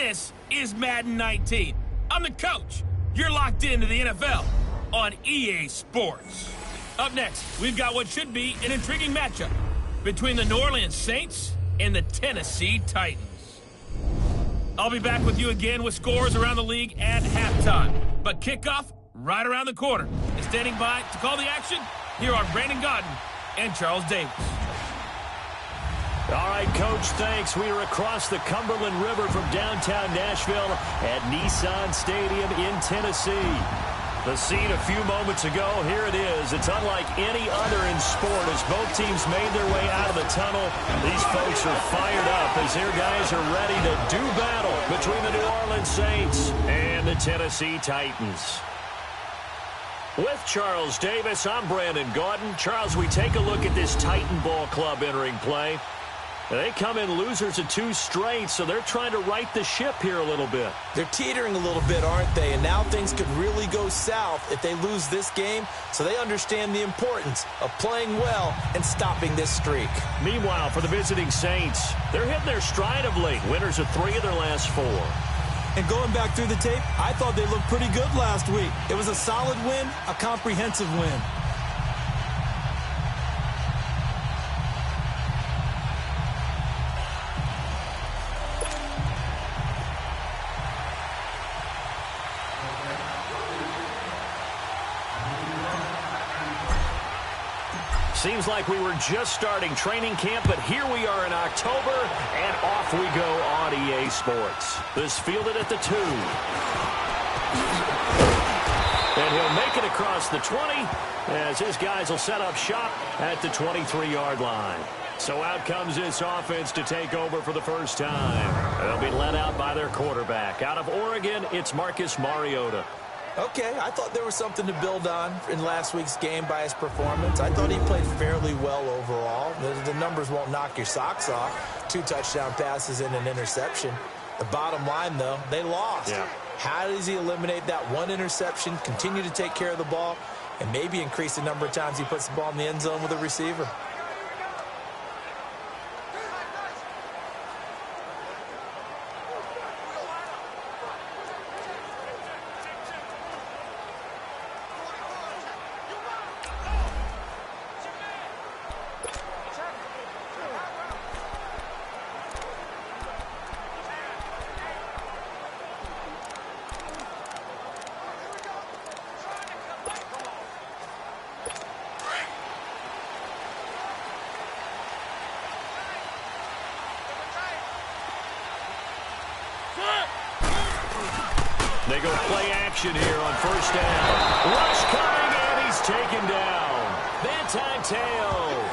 This is Madden 19. I'm the coach. You're locked into the NFL on EA Sports. Up next, we've got what should be an intriguing matchup between the New Orleans Saints and the Tennessee Titans. I'll be back with you again with scores around the league at halftime. But kickoff right around the corner. And standing by to call the action, here are Brandon Gaudin and Charles Davis. All right, Coach, thanks. We are across the Cumberland River from downtown Nashville at Nissan Stadium in Tennessee. The scene a few moments ago, here it is. It's unlike any other in sport as both teams made their way out of the tunnel. These folks are fired up as their guys are ready to do battle between the New Orleans Saints and the Tennessee Titans. With Charles Davis, I'm Brandon Gaudin. Charles, we take a look at this Titan ball club entering play. They come in losers of 2 straight, so they're trying to right the ship here a little bit. They're teetering a little bit, aren't they? And now things could really go south if they lose this game, so they understand the importance of playing well and stopping this streak. Meanwhile, for the visiting Saints, they're hitting their stride of late. Winners of 3 of their last 4. And going back through the tape, I thought they looked pretty good last week. It was a solid win, a comprehensive win. Seems like we were just starting training camp, but here we are in October, and off we go on EA Sports. This fielded at the 2. And he'll make it across the 20 as his guys will set up shop at the 23-yard line. So out comes this offense to take over for the first time. They'll be led out by their quarterback. Out of Oregon, it's Marcus Mariota. Okay, I thought there was something to build on in last week's game by his performance. I thought he played fairly well overall. The numbers won't knock your socks off. 2 touchdown passes and an interception. The bottom line, though, they lost. Yeah. How does he eliminate that 1 interception, continue to take care of the ball, and maybe increase the number of times he puts the ball in the end zone with a receiver? They go play action here on first down. Rush coming, and he's taken down. Teo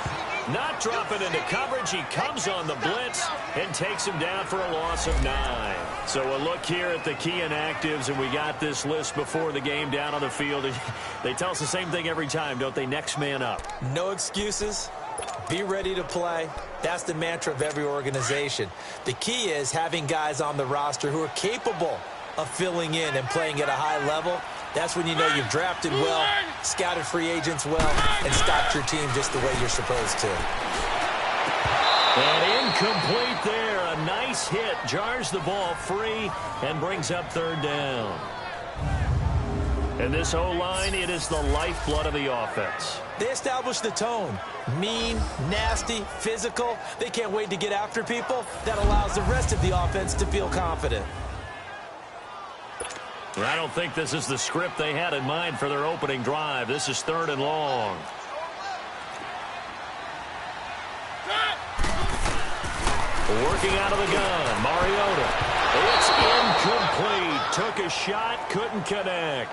not dropping into coverage. He comes on the blitz and takes him down for a loss of 9. So a look here at the key inactives, and we got this list before the game down on the field. They tell us the same thing every time, don't they? Next man up. No excuses. Be ready to play. That's the mantra of every organization. The key is having guys on the roster who are capable of filling in and playing at a high level. That's when you know you've drafted well, scouted free agents well, and stocked your team just the way you're supposed to. And incomplete there. A nice hit. Jars the ball free and brings up 3rd down. And this O-line, it is the lifeblood of the offense. They establish the tone. Mean, nasty, physical. They can't wait to get after people. That allows the rest of the offense to feel confident. I don't think this is the script they had in mind for their opening drive. This is 3rd and long. Working out of the gun, Mariota. It's incomplete. Took a shot, couldn't connect.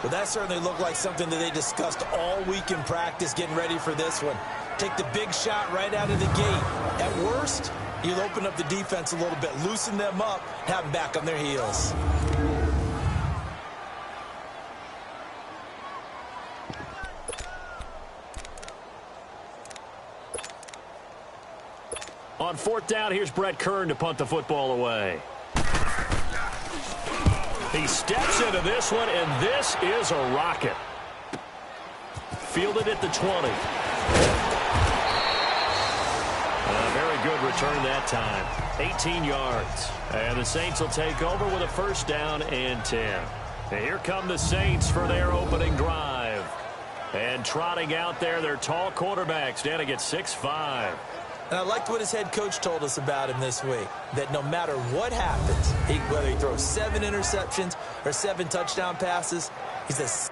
Well, that certainly looked like something that they discussed all week in practice getting ready for this one. Take the big shot right out of the gate. At worst, you'll open up the defense a little bit, loosen them up, have them back on their heels. On 4th down, here's Brett Kern to punt the football away. He steps into this one, and this is a rocket. Fielded at the 20. A very good return that time. 18 yards. And the Saints will take over with a first down and 10. And here come the Saints for their opening drive. And trotting out there, their tall quarterback standing at 6'5". And I liked what his head coach told us about him this week, that no matter what happens, whether he throws 7 interceptions or 7 touchdown passes, he's a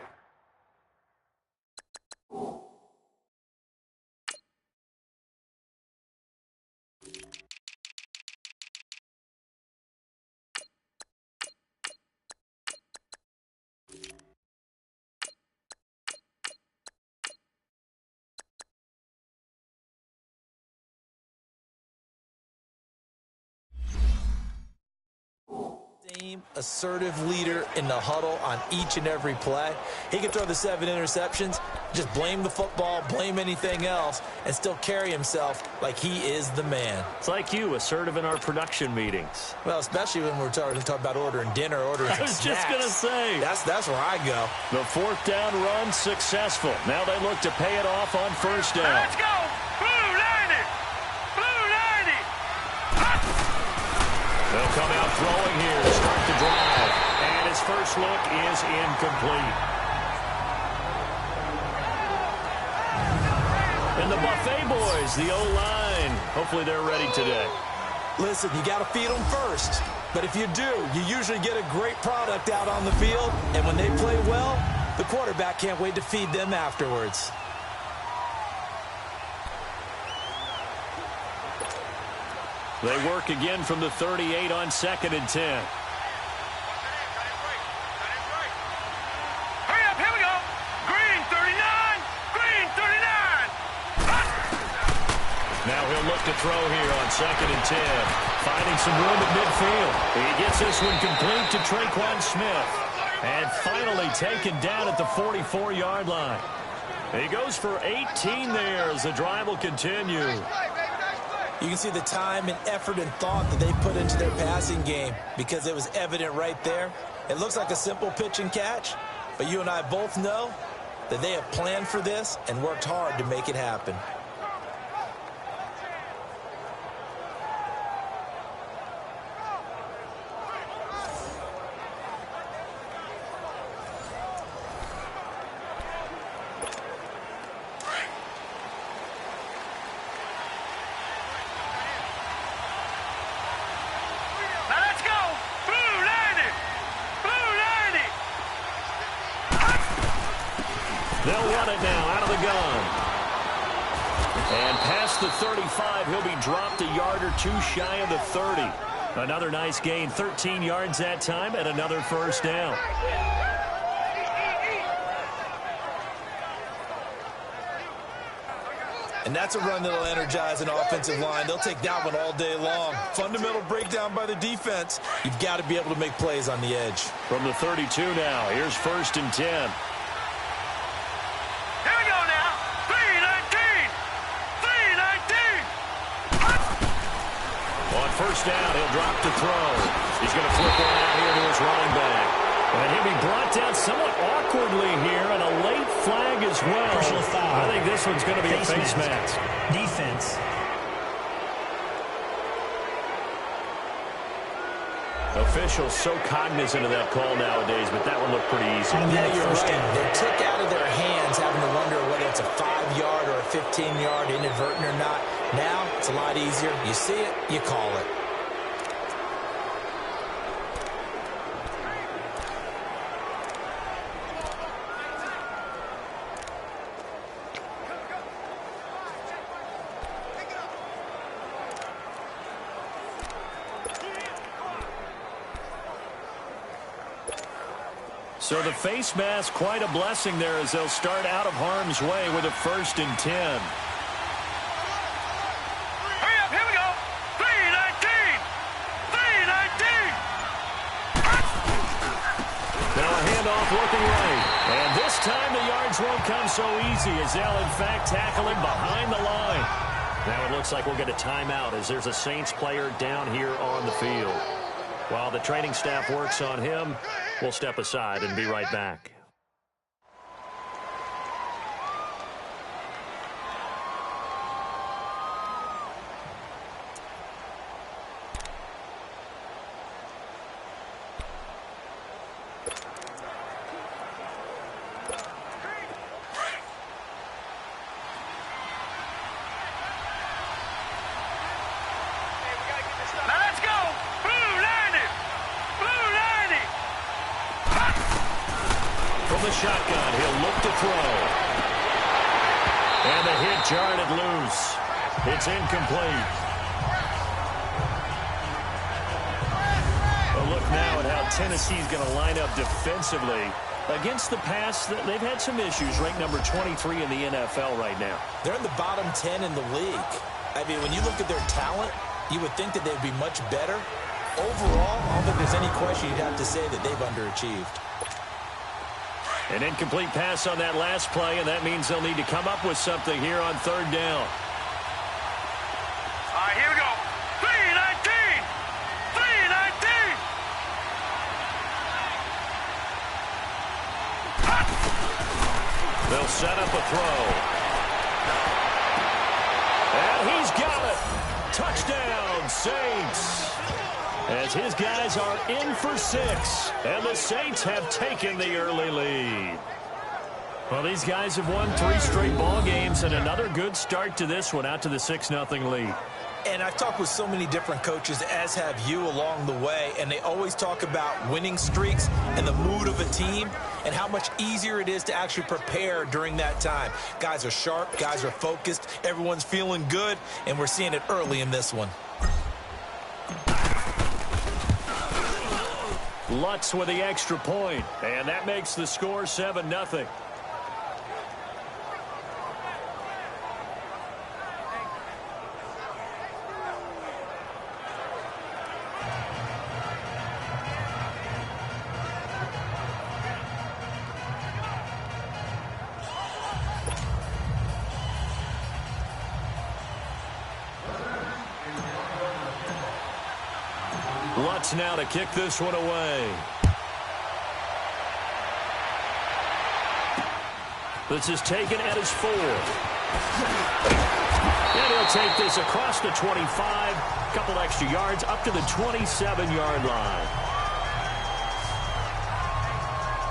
assertive leader in the huddle on each and every play. He can throw the 7 interceptions, just blame the football, blame anything else, and still carry himself like he is the man. It's like you, assertive in our production meetings. Well, especially when we're talking about ordering dinner, ordering some snacks. I was just going to say. That's where I go. The 4th down run successful. Now they look to pay it off on first down. Let's go! Blue 90! Blue 90! They'll come out throwing here to start the drive. And his first look is incomplete. And the Buffet boys, the O-line, hopefully they're ready today. Listen, you got to feed them first. But if you do, you usually get a great product out on the field. And when they play well, the quarterback can't wait to feed them afterwards. They work again from the 38 on 2nd and 10. Hurry up, here we go! Green 39! Green 39! Now he'll look to throw here on 2nd and 10. Finding some room at midfield. He gets this one complete to Traquan Smith. And finally taken down at the 44-yard line. He goes for 18 there as the drive will continue. You can see the time and effort and thought that they put into their passing game because it was evident right there. It looks like a simple pitch and catch, but you and I both know that they have planned for this and worked hard to make it happen. They'll run it now out of the gun. And past the 35, he'll be dropped a yard or two shy of the 30. Another nice gain, 13 yards that time, and another first down. And that's a run that'll energize an offensive line. They'll take that one all day long. Fundamental breakdown by the defense. You've got to be able to make plays on the edge. From the 32 now, here's 1st and 10. First down, he'll drop to throw. He's going to flip one out here to his running back. And he'll be brought down somewhat awkwardly here, and a late flag as well. Personal foul. I think this one's going to be a face mask. Defense. Officials so cognizant of that call nowadays, but that one looked pretty easy. Yeah, you're right. They took out of their hands having to wonder whether it's a 5-yard or a 15-yard inadvertent or not. Now, it's a lot easier. You see it, you call it. So the face mask, quite a blessing there as they'll start out of harm's way with a 1st and 10. Hurry up, here we go! 319! 319! Now a handoff looking right. And this time the yards won't come so easy as they'll in fact tackle him behind the line. Now it looks like we'll get a timeout as there's a Saints player down here on the field. While the training staff works on him, we'll step aside and be right back. From the shotgun, he'll look to throw. And the hit jarred it loose. It's incomplete. A look now at how Tennessee's going to line up defensively. Against the pass, they've had some issues. Ranked number 23 in the NFL right now. They're in the bottom 10 in the league. I mean, when you look at their talent, you would think that they'd be much better. Overall, I don't think there's any question you'd have to say that they've underachieved. An incomplete pass on that last play, and that means they'll need to come up with something here on third down. All right, here we go. 3-19! 3-19! They'll set up a throw. And he's got it. Touchdown, Saints. As his guys are in for 6. And the Saints have taken the early lead. Well, these guys have won 3 straight ball games and another good start to this one out to the 6-0 lead. And I've talked with so many different coaches, as have you, along the way, and they always talk about winning streaks and the mood of a team and how much easier it is to actually prepare during that time. Guys are sharp, guys are focused, everyone's feeling good, and we're seeing it early in this one. Lutz with the extra point, and that makes the score 7-0. Lutz now to kick this one away. This is taken at his 4. And he'll take this across the 25. Couple extra yards up to the 27-yard line.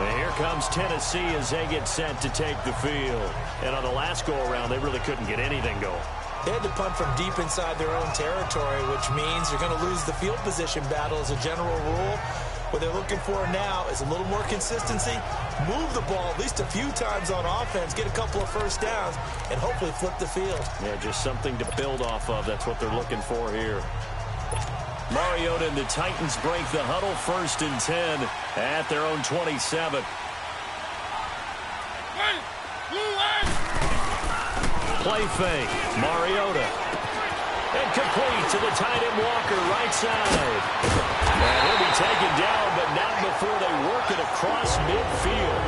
And here comes Tennessee as they get set to take the field. And on the last go-around, they really couldn't get anything going. They had to punt from deep inside their own territory, which means you're going to lose the field position battle as a general rule. What they're looking for now is a little more consistency, move the ball at least a few times on offense, get a couple of first downs, and hopefully flip the field. Yeah, just something to build off of. That's what they're looking for here. Mariota and the Titans break the huddle, 1st and 10 at their own 27. Play fake. Mariota. And complete to the tight end Walker, right side. And he'll be taken down, but not before they work it across midfield.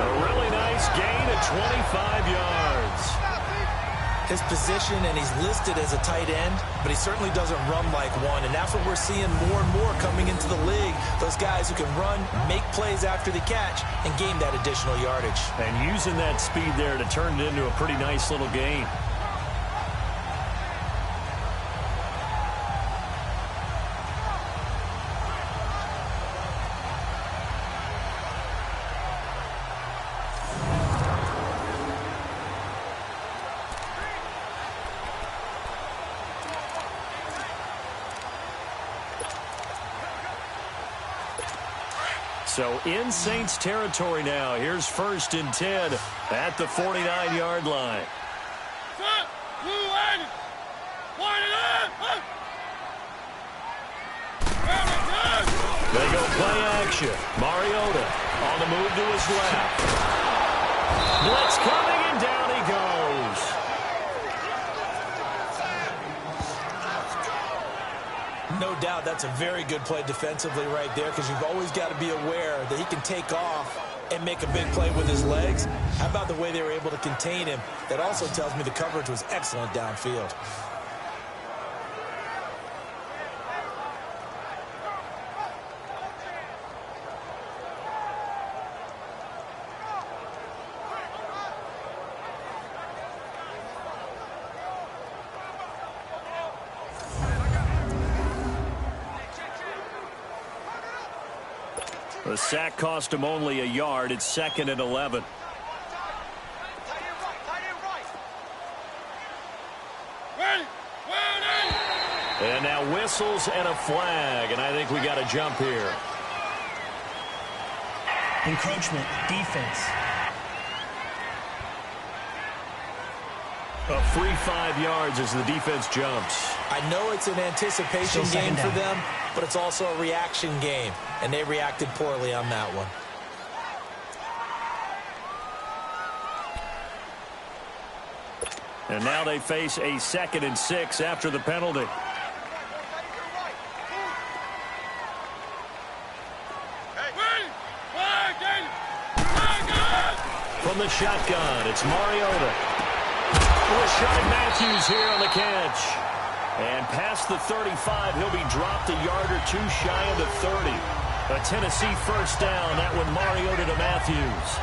A really nice gain of 25 yards. His position, and he's listed as a tight end, but he certainly doesn't run like one, and that's what we're seeing more and more coming into the league. Those guys who can run, make plays after the catch, and gain that additional yardage. And using that speed there to turn it into a pretty nice little gain. So in Saints territory now. Here's 1st and 10 at the 49-yard line. They go play action. Mariota on the move to his left. Blitz coming, and down he goes. No doubt that's a very good play defensively right there, because you've always got to be aware that he can take off and make a big play with his legs. How about the way they were able to contain him? That also tells me the coverage was excellent downfield. The sack cost him only a yard. It's 2nd and 11. And now whistles and a flag, and I think we got a jump here. Encroachment, defense. A free 5 yards as the defense jumps. I know it's an anticipation game for them, but it's also a reaction game, and they reacted poorly on that one. And now they face a 2nd and 6 after the penalty. From the shotgun, it's Mariota. Rashard Matthews here on the catch. And past the 35, he'll be dropped a yard or two shy of the 30. A Tennessee first down, that one Mariota to Matthews.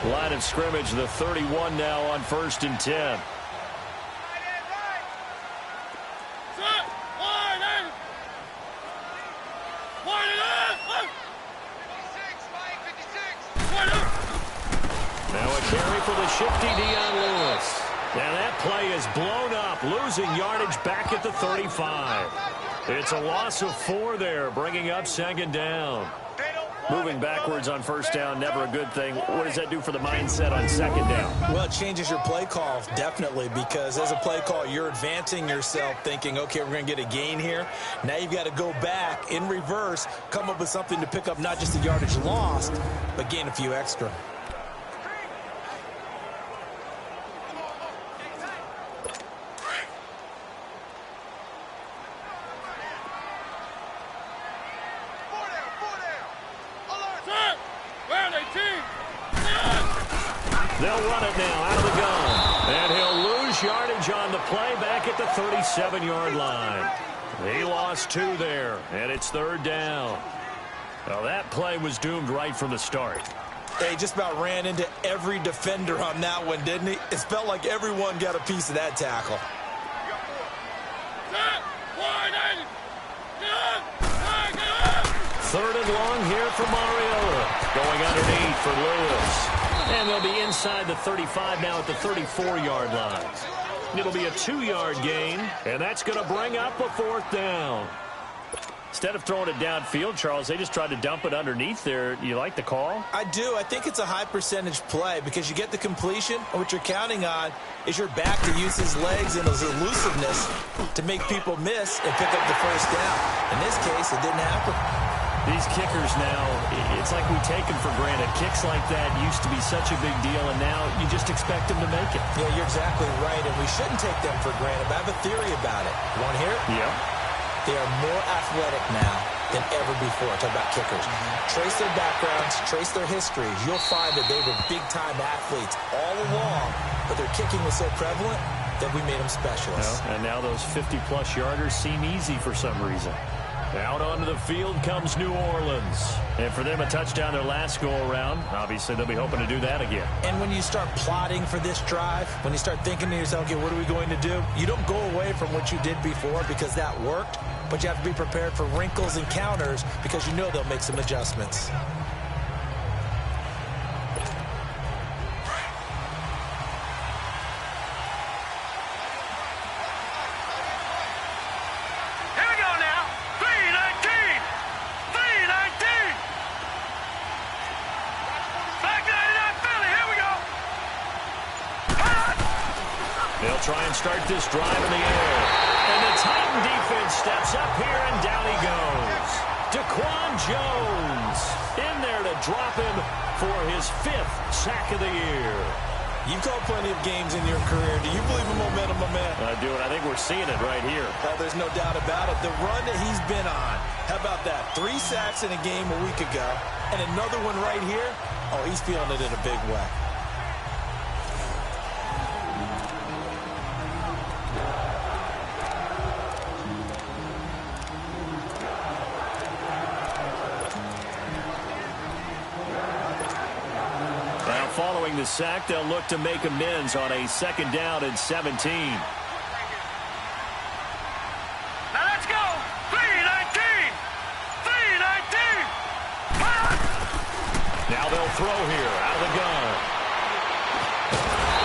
Line of scrimmage, the 31 now on 1st and 10. Now a carry for the shifty Dion Lewis. And that play is blown up, losing yardage back at the 35. It's a loss of 4 there, bringing up 2nd down. Moving backwards on 1st down, never a good thing. What does that do for the mindset on 2nd down? Well, it changes your play call, definitely, because as a play call, you're advancing yourself thinking, okay, we're going to get a gain here. Now you've got to go back in reverse, come up with something to pick up not just the yardage lost, but gain a few extra. They'll run it now out of the gun. And he'll lose yardage on the play back at the 37-yard line. He lost 2 there, and it's 3rd down. Well, that play was doomed right from the start. They just about ran into every defender on that one, didn't he? It felt like everyone got a piece of that tackle. 3rd and long here for Mariota. Going underneath for Lewis. And they'll be inside the 35 now at the 34-yard line. It'll be a 2-yard gain, and that's going to bring up a 4th down. Instead of throwing it downfield, Charles, they just tried to dump it underneath there. You like the call? I do. I think it's a high-percentage play because you get the completion, and what you're counting on is your back to use his legs and his elusiveness to make people miss and pick up the 1st down. In this case, it didn't happen. These kickers now, it's like we take them for granted. Kicks like that used to be such a big deal, and now you just expect them to make it. Yeah, you're exactly right, and we shouldn't take them for granted. But I have a theory about it. You want to hear it? Yeah. They are more athletic now than ever before. Talk about kickers. Trace their backgrounds, trace their histories. You'll find that they were big-time athletes all along, but their kicking was so prevalent that we made them specialists. Well, and now those 50-plus yarders seem easy for some reason. Out onto the field comes New Orleans. And for them, a touchdown their last go-around. Obviously, they'll be hoping to do that again. And when you start plotting for this drive, when you start thinking to yourself, okay, what are we going to do? You don't go away from what you did before because that worked, but you have to be prepared for wrinkles and counters because you know they'll make some adjustments. They'll try and start this drive in the air. And the Titan defense steps up here, and down he goes. Daquan Jones in there to drop him for his 5th sack of the year. You've called plenty of games in your career. Do you believe in momentum, my man? I do, and I think we're seeing it right here. There's no doubt about it. The run that he's been on, how about that? 3 sacks in a game a week ago, and another one right here. Oh, he's feeling it in a big way. getting the sack. They'll look to make amends on a 2nd down and 17. Now let's go. 3-19. 3-19. Now they'll throw here out of the gun.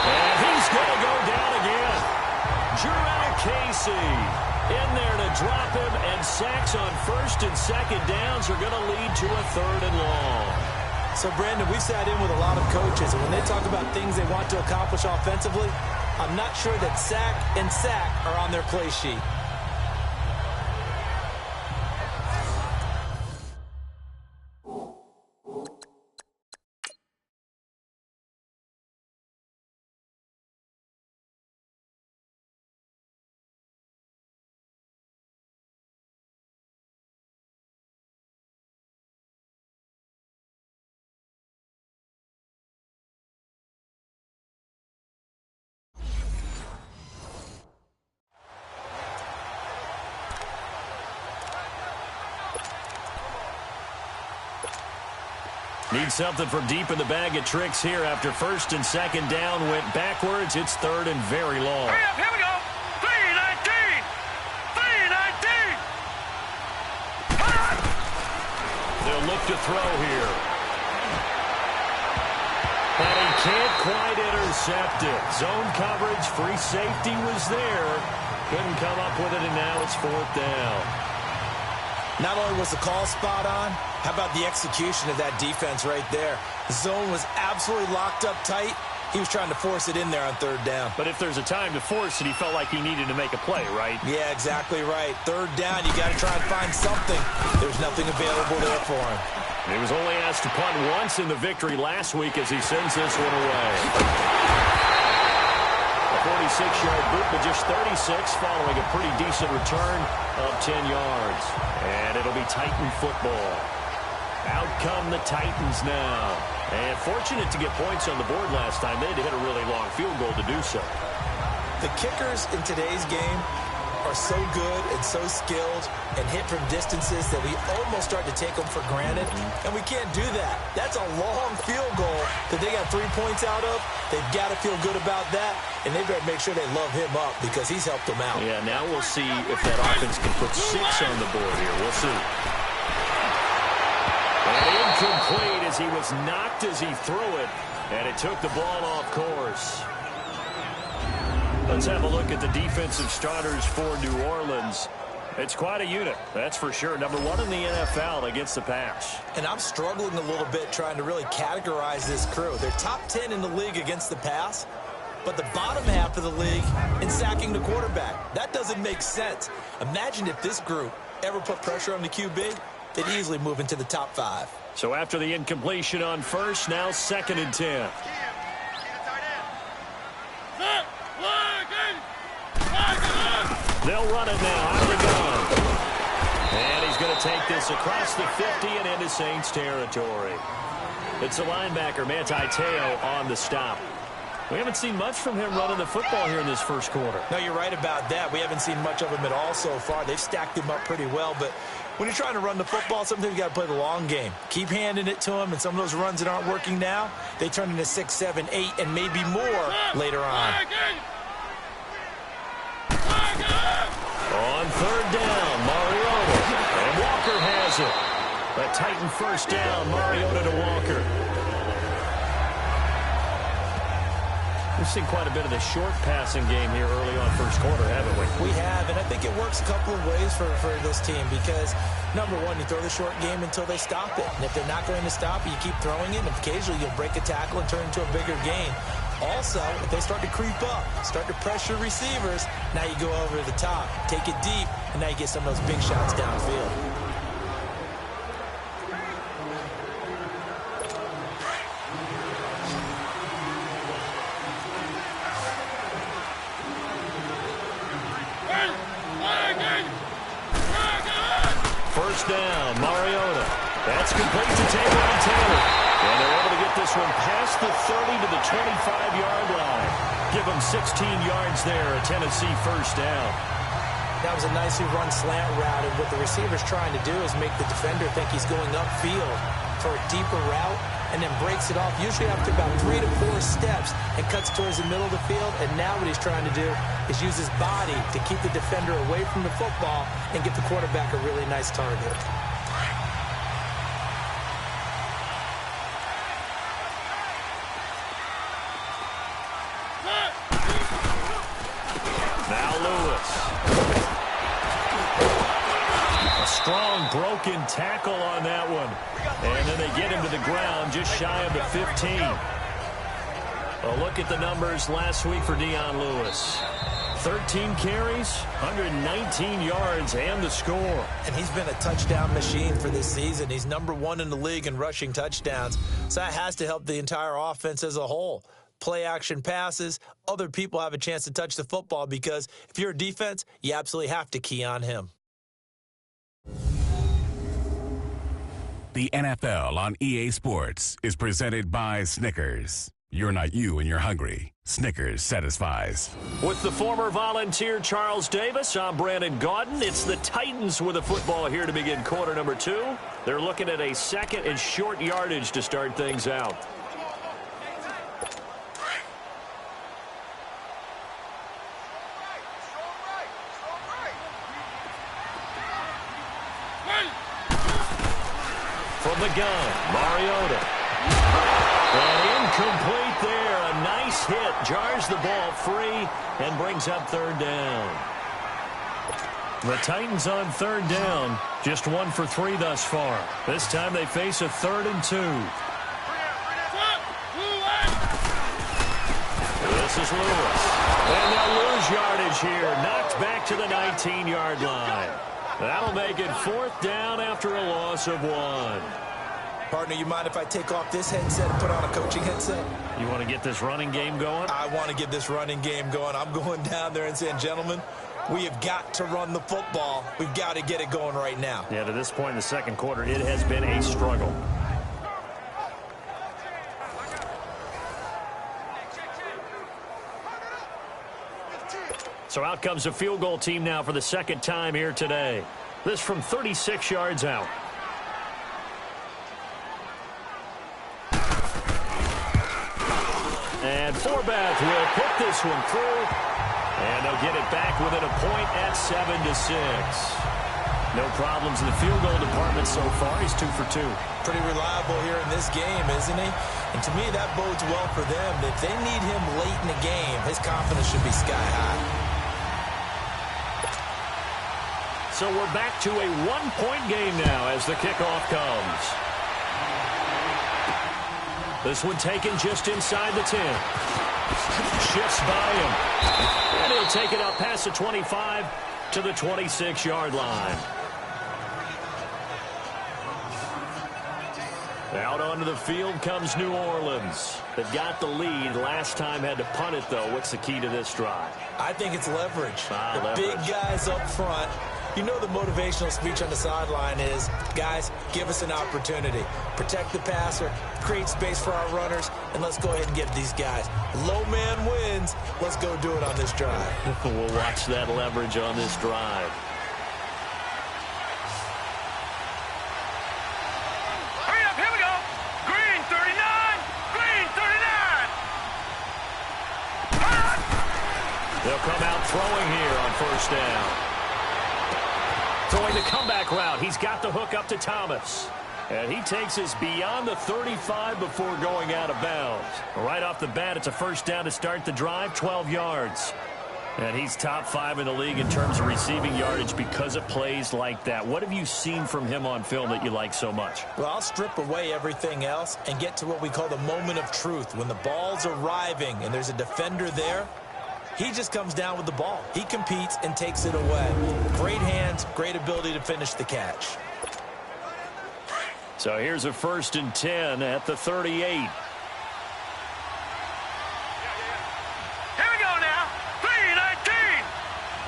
And he's going to go down again. Jurrell Casey in there to drop him, and sacks on 1st and 2nd downs are going to lead to a 3rd and long. So, Brandon, we sat in with a lot of coaches, and when they talk about things they want to accomplish offensively, I'm not sure that sack and sack are on their play sheet. Need something from deep in the bag of tricks here after 1st and 2nd down went backwards. It's 3rd and very long. Hurry up, here we go. 3-19. 3-19. They'll look to throw here. And he can't quite intercept it. Zone coverage, free safety was there. Couldn't come up with it, and now it's 4th down. Not only was the call spot on, how about the execution of that defense right there? The zone was absolutely locked up tight. He was trying to force it in there on 3rd down. But if there's a time to force it, he felt like he needed to make a play, right? Yeah, exactly right. 3rd down, you got to try and find something. There's nothing available there for him. He was only asked to punt once in the victory last week as he sends this one away. A 46-yard boot, but just 36 following a pretty decent return of 10 yards. And it'll be Titan football. Out come the Titans now. And fortunate to get points on the board last time. They had to hit a really long field goal to do so. The kickers in today's game are so good and so skilled and hit from distances that we almost start to take them for granted, and we can't do that. That's a long field goal that they got 3 points out of. They've got to feel good about that, and they better make sure they love him up because he's helped them out. Yeah, now we'll see if that offense can put 6 on the board here. We'll see. And incomplete as he was knocked as he threw it, and it took the ball off course. Let's have a look at the defensive starters for New Orleans. It's quite a unit, that's for sure. Number 1 in the NFL against the pass. And I'm struggling a little bit trying to really categorize this crew. They're top 10 in the league against the pass, but the bottom half of the league in sacking the quarterback. That doesn't make sense. Imagine if this group ever put pressure on the QB, they'd easily move into the top 5. So after the incompletion on 1st, now 2nd and 10. They'll run it now out of the gun. And he's going to take this across the 50 and into Saints territory. It's a linebacker, Manti Te'o, on the stop. We haven't seen much from him running the football here in this 1st quarter. No, you're right about that. We haven't seen much of him at all so far. They've stacked him up pretty well, but when you're trying to run the football, sometimes you got to play the long game. Keep handing it to him, and some of those runs that aren't working now, they turn into 6, 7, 8, and maybe more later on. On 3rd down, Mariota. And Walker has it. A Titan 1st down, Mariota to Walker. We've seen quite a bit of the short passing game here early on 1st quarter, haven't we? We have, and I think it works a couple of ways for this team because, number 1, you throw the short game until they stop it. And if they're not going to stop it, you keep throwing it, and occasionally you'll break a tackle and turn it into a bigger gain. Also, if they start to creep up, start to pressure receivers, now you go over the top, take it deep, and now you get some of those big shots downfield. First down, Mariota. That's complete to Taylor. And they're able to get this one past the 30 to the 25-yard line. Give them 16 yards there, a Tennessee 1st down. That was a nicely run slant route, and what the receiver's trying to do is make the defender think he's going upfield. for a deeper route and then breaks it off, usually after about 3 to 4 steps, and cuts towards the middle of the field. And now what he's trying to do is use his body to keep the defender away from the football and get the quarterback a really nice target. Now Lewis. A strong broken tackle on that one. And then they get him to the ground just shy of the 15. A look at the numbers last week for Dion Lewis. 13 carries, 119 yards, and the score. And he's been a touchdown machine for this season. He's #1 in the league in rushing touchdowns. So that has to help the entire offense as a whole. Play action passes, other people have a chance to touch the football, because if you're a defense, you absolutely have to key on him. The NFL on EA Sports is presented by Snickers. You're not you when you're hungry. Snickers satisfies. With the former Volunteer Charles Davis, I'm Brandon Gaudin. It's the Titans with the football here to begin quarter number 2. They're looking at a second and short yardage to start things out. From the gun, Mariota. And incomplete there. A nice hit. Jars the ball free and brings up third down. The Titans on third down. Just 1 for 3 thus far. This time they face a 3rd and 2. This is Lewis. And they'll lose yardage here. Knocked back to the 19-yard line. That'll make it 4th down after a loss of 1. Partner, you mind if I take off this headset and put on a coaching headset? You want to get this running game going? I want to get this running game going. I'm going down there and saying, gentlemen, we have got to run the football. We've got to get it going right now. Yeah, to this point in the second quarter, it has been a struggle. So out comes a field goal team now for the second time here today. This from 36 yards out. And Forbath will put this one through. And they'll get it back within a point at 7-6. No problems in the field goal department so far. He's 2 for 2. Pretty reliable here in this game, isn't he? And to me, that bodes well for them. If they need him late in the game, his confidence should be sky high. So we're back to a 1-point game now as the kickoff comes. This one taken just inside the 10. Shifts by him. And he'll take it up past the 25 to the 26-yard line. Out onto the field comes New Orleans. They've got the lead. Last time had to punt it, though. What's the key to this drive? I think it's leverage. Leverage. Big guys up front. You know the motivational speech on the sideline is, guys, give us an opportunity. Protect the passer, create space for our runners, and let's go ahead and get these guys. Low man wins. Let's go do it on this drive. We'll watch that leverage on this drive. Hurry up, here we go. Green 39, green 39. They'll come out throwing here on first down. Throwing the comeback route. He's got the hook up to Thomas. And he takes us beyond the 35 before going out of bounds. Right off the bat, it's a first down to start the drive, 12 yards. And he's top 5 in the league in terms of receiving yardage because of plays like that. What have you seen from him on film that you like so much? Well, I'll strip away everything else and get to what we call the moment of truth. When the ball's arriving and there's a defender there, he just comes down with the ball. He competes and takes it away. Great hands, great ability to finish the catch. So here's a 1st and 10 at the 38. Here we go now. 319,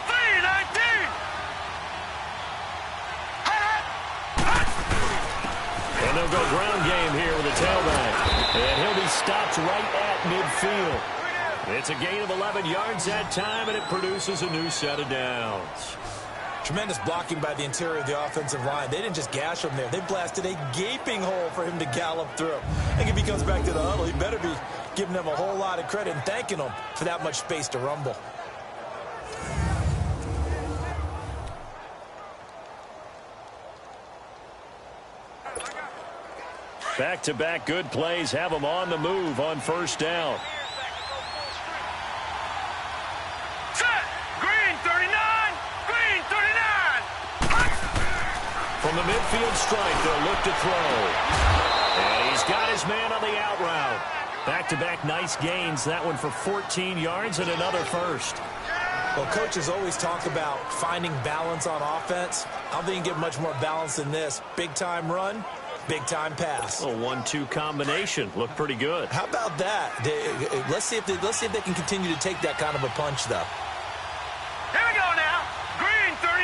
319. And they'll go ground game here with a tailback. And he'll be stopped right at midfield. It's a gain of 11 yards that time, and it produces a new set of downs. Tremendous blocking by the interior of the offensive line. They didn't just gash him there. They blasted a gaping hole for him to gallop through. I think if he comes back to the huddle, he better be giving them a whole lot of credit and thanking them for that much space to rumble. Back-to-back good plays have them on the move on first down. Set. Green 39. Green 39. From the midfield stripe, they'll look to throw. And he's got his man on the out route. Back-to-back nice gains. That one for 14 yards and another first. Well, coaches always talk about finding balance on offense. I don't think you can get much more balance than this. Big-time run. Big-time pass. A 1-2 combination. Looked pretty good. How about that? Let's see if they can continue to take that kind of a punch, though. Here we go now. Green 39.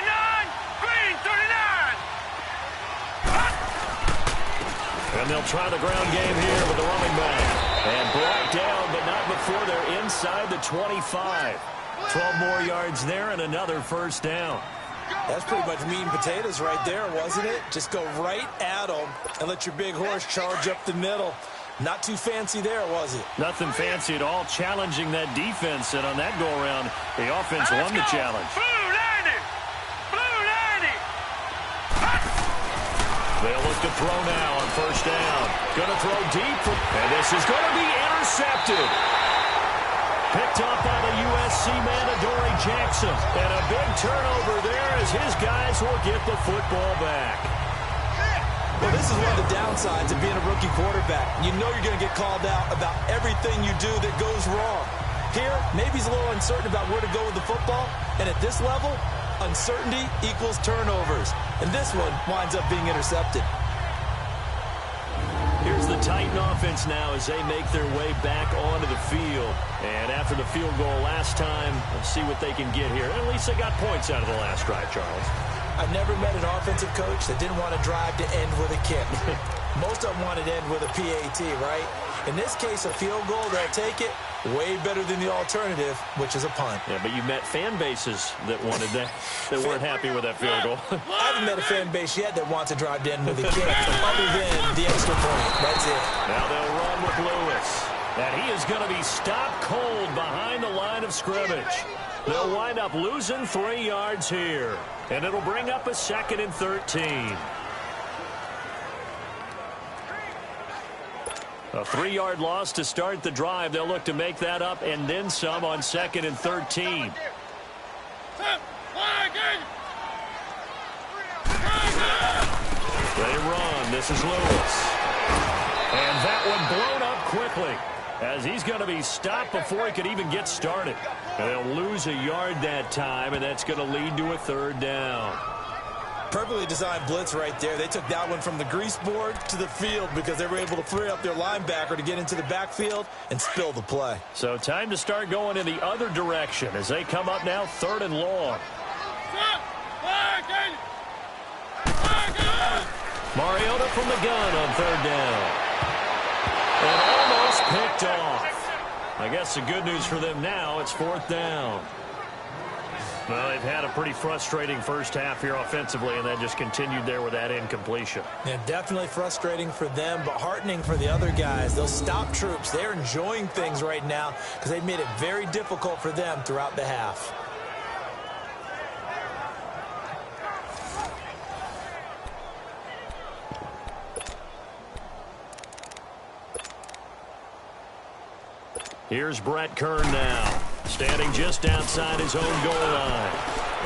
Green 39. And they'll try the ground game here with the running back. And brought down, but not before they're inside the 25. 12 more yards there and another first down. That's pretty much meat and potatoes right there, wasn't it? Just go right at them and let your big horse charge up the middle. Not too fancy there, was it? Nothing fancy at all, challenging that defense. And on that go-around, the offense won the challenge. Blue 90. Blue 90. They'll look to throw now on first down. Going to throw deep, and this is going to be intercepted. Picked up by the USC man, Adoree Jackson. And a big turnover there as his guys will get the football back. Well, this is one of the downsides of being a rookie quarterback. You know you're going to get called out about everything you do that goes wrong. Here, maybe he's a little uncertain about where to go with the football. And at this level, uncertainty equals turnovers. And this one winds up being intercepted. Here's the Titan offense now as they make their way back onto the field. And after the field goal last time, let's see what they can get here. At least they got points out of the last drive, Charles. I've never met an offensive coach that didn't want to drive to end with a kick. Most of them wanted to end with a PAT, right? In this case, a field goal, they'll take it. Way better than the alternative, which is a punt. Yeah, but you met fan bases that wanted that, that weren't happy with that field goal. I haven't met a fan base yet that wants to drive to end with a kick, other than the extra point. That's it. Now they'll run with Lewis. And he is going to be stopped cold behind the line of scrimmage. They'll wind up losing 3 yards here. And it'll bring up a 2nd and 13. A 3-yard loss to start the drive. They'll look to make that up and then some on 2nd and 13. They run. This is Lewis. And that one blown up quickly as he's going to be stopped before he could even get started. And they'll lose a yard that time, and that's going to lead to a 3rd down. Perfectly designed blitz right there. They took that one from the grease board to the field because they were able to free up their linebacker to get into the backfield and spill the play. So time to start going in the other direction as they come up now 3rd and long. Mariota from the gun on 3rd down. And almost picked off. I guess the good news for them now, it's 4th down. Well, they've had a pretty frustrating first half here offensively, and that just continued there with that incompletion. Yeah, definitely frustrating for them, but heartening for the other guys. Those stop troops, they're enjoying things right now because they've made it very difficult for them throughout the half. Here's Brett Kern now, standing just outside his own goal line.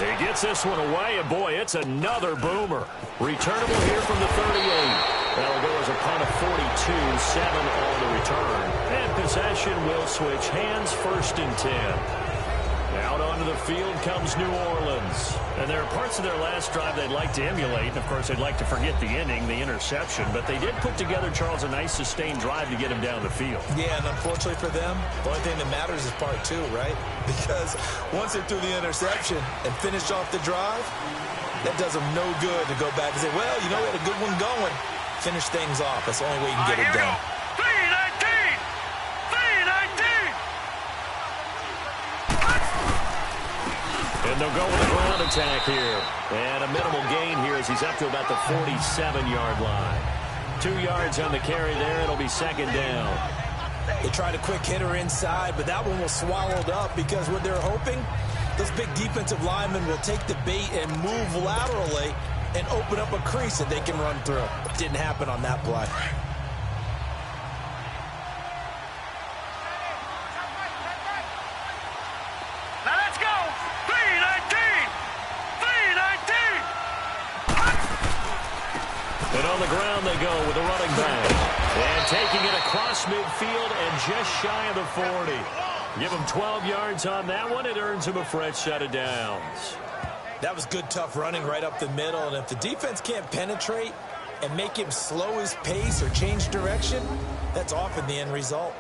He gets this one away, and boy, it's another boomer. Returnable here from the 38. That'll go as a punt of 42, 7 on the return. And possession will switch hands, 1st and 10. Out onto the field comes New Orleans. And there are parts of their last drive they'd like to emulate. And, of course, they'd like to forget the inning, the interception. But they did put together, Charles, a nice sustained drive to get him down the field. Yeah, and unfortunately for them, the only thing that matters is part 2, right? Because once they threw the interception and finished off the drive, that does them no good to go back and say, well, you know, we had a good one going. Finish things off. That's the only way you can get it done. 319! 319! And they'll go with a ground attack here. And a minimal gain here as he's up to about the 47-yard line. 2 yards on the carry there. It'll be second down. They tried a quick hitter inside, but that one was swallowed up because what they're hoping, those big defensive linemen will take the bait and move laterally and open up a crease that they can run through. Didn't happen on that play. Now let's go. 319. 319. And on the ground they go with a running back. And taking it across midfield and just shy of the 40. Give him 12 yards on that one. It earns him a fresh set of downs. That was good, tough running right up the middle. And if the defense can't penetrate and make him slow his pace or change direction, that's often the end result.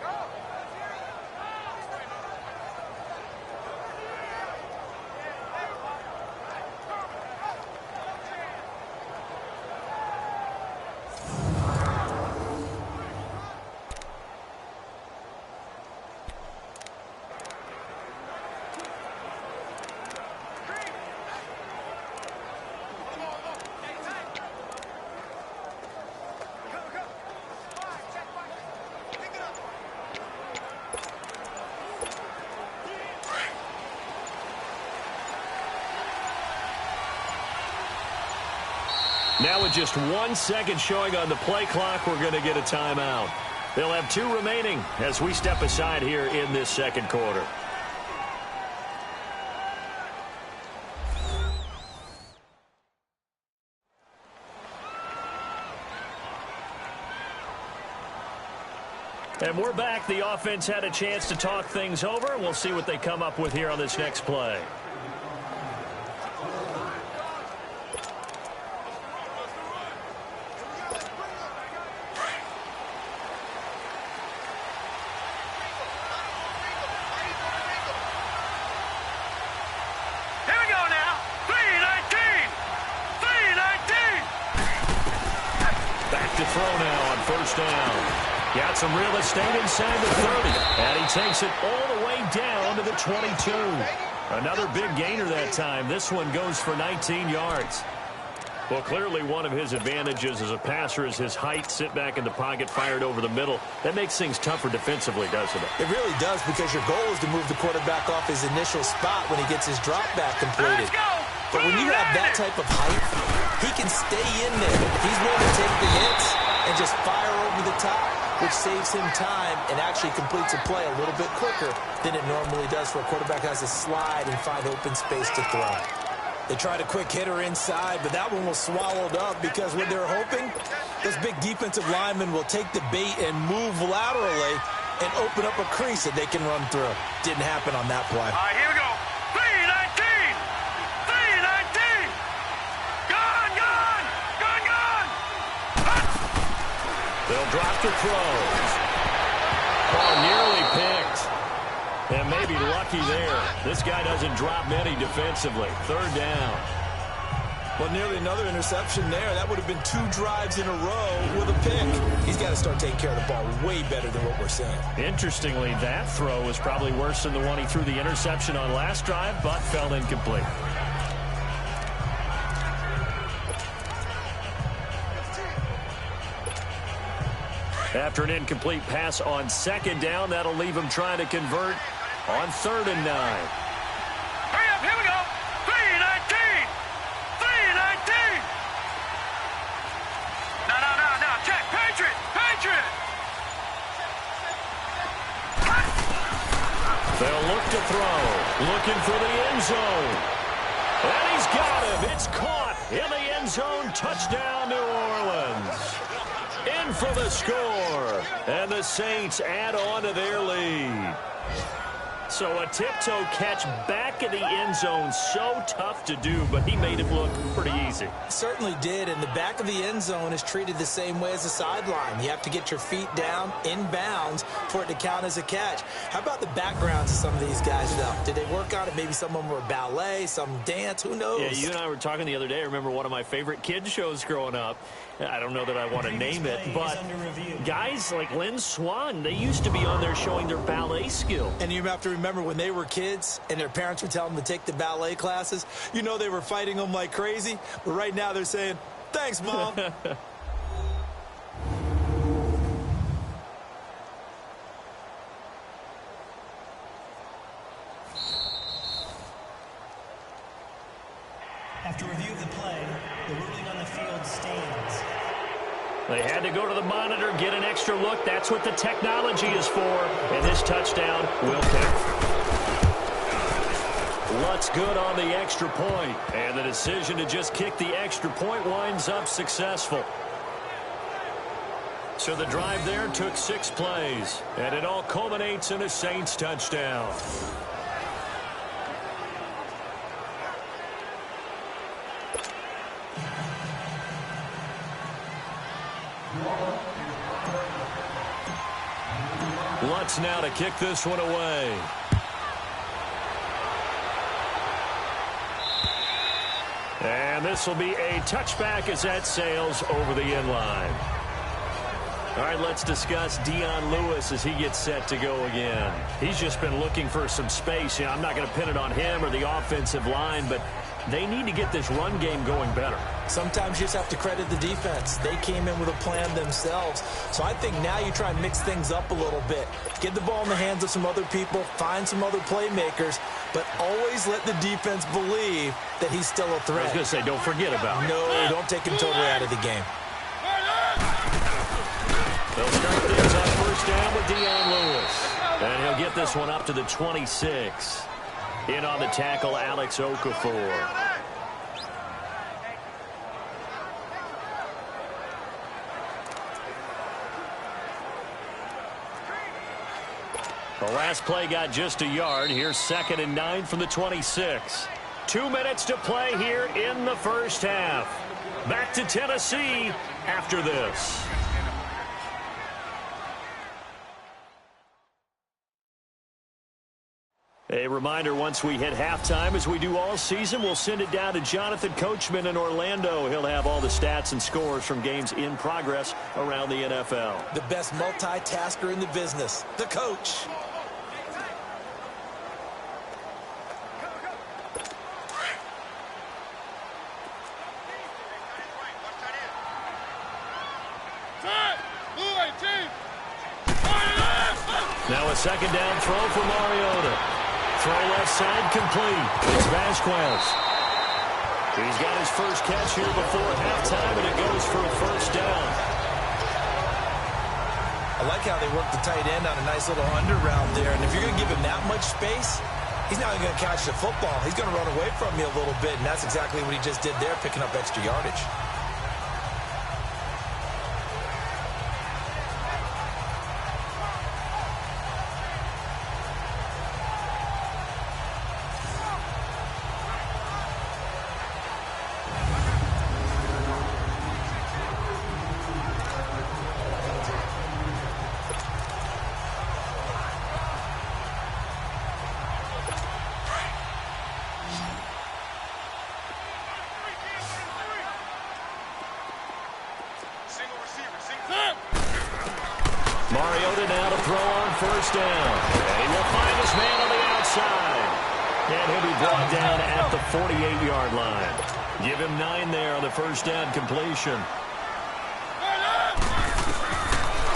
Now with just 1 second showing on the play clock, we're going to get a timeout. They'll have 2 remaining as we step aside here in this second quarter. And we're back. The offense had a chance to talk things over. We'll see what they come up with here on this next play. Got some real estate inside the 30. And he takes it all the way down to the 22. Another big gainer that time. This one goes for 19 yards. Well, clearly one of his advantages as a passer is his height. Sit back in the pocket, fired over the middle. That makes things tougher defensively, doesn't it? It really does, because your goal is to move the quarterback off his initial spot when he gets his drop back completed. But when you have that type of height, he can stay in there. He's willing to take the hits and just fire over the top, which saves him time and actually completes a play a little bit quicker than it normally does for a quarterback who has to slide and find open space to throw. They tried a quick hitter inside, but that one was swallowed up because what they're hoping, those big defensive linemen will take the bait and move laterally and open up a crease that they can run through. Didn't happen on that play. All right, here we go. 319. 319. Gone, gone. Gone, gone. They'll drop the throws. Oh, nearly picked. And maybe lucky there. This guy doesn't drop many defensively. Third down. Well, nearly another interception there. That would have been 2 drives in a row with a pick. He's got to start taking care of the ball way better than what we're seeing. Interestingly, that throw was probably worse than the one he threw the interception on last drive, but fell incomplete. After an incomplete pass on second down, that'll leave him trying to convert on 3rd and 9. Hurry up, here we go. 319. 319. Now, check. Patriot. Patriot. They'll look to throw. Looking for the end zone. And he's got him. It's caught in the end zone. Touchdown, New Orleans. In for the score. And the Saints add on to their lead. So a tiptoe catch back in the end zone, so tough to do, but he made it look pretty easy. Certainly did, and the back of the end zone is treated the same way as the sideline. You have to get your feet down in bounds for it to count as a catch. How about the backgrounds of some of these guys, though? Did they work on it? Maybe some of them were ballet, some dance, who knows? Yeah, you and I were talking the other day. I remember one of my favorite kids shows growing up. I don't know that I want to name it, but guys like Lynn Swann, they used to be on there showing their ballet skill. And you have to remember when they were kids and their parents would tell them to take the ballet classes, you know they were fighting them like crazy. But right now they're saying, thanks, Mom. After review of the play, the ruling on the field stands. They had to go to the monitor, get an extra look. That's what the technology is for. And this touchdown will count. Lutz good on the extra point. And the decision to just kick the extra point winds up successful. So the drive there took 6 plays. And it all culminates in a Saints touchdown. Lutz now to kick this one away. And this will be a touchback as that sails over the end line. All right, let's discuss Dion Lewis as he gets set to go again. He's just been looking for some space. You know, I'm not going to pin it on him or the offensive line, but they need to get this run game going better. Sometimes you just have to credit the defense. They came in with a plan themselves. So I think now you try and mix things up a little bit. Get the ball in the hands of some other people, find some other playmakers, but always let the defense believe that he's still a threat. I was going to say, don't forget about him. No, don't take him totally out of the game. They'll start things on first down with Dion Lewis. And he'll get this one up to the 26. In on the tackle, Alex Okafor. The last play got just a yard. Here's 2nd and 9 from the 26. 2 minutes to play here in the first half. Back to Tennessee after this. A reminder, once we hit halftime, as we do all season, we'll send it down to Jonathan Coachman in Orlando. He'll have all the stats and scores from games in progress around the NFL. The best multitasker in the business, the coach. Now a 2nd down throw for Mariota. Throw left side complete. It's Vasquez. He's got his first catch here before halftime, and it goes for a first down. I like how they work the tight end on a nice little under route there. And if you're going to give him that much space, he's not even going to catch the football. He's going to run away from you a little bit, and that's exactly what he just did there, picking up extra yardage. Mariota now to throw on first down. And he will find his man on the outside. And he'll be brought down at the 48-yard line. Give him 9 there on the first down completion.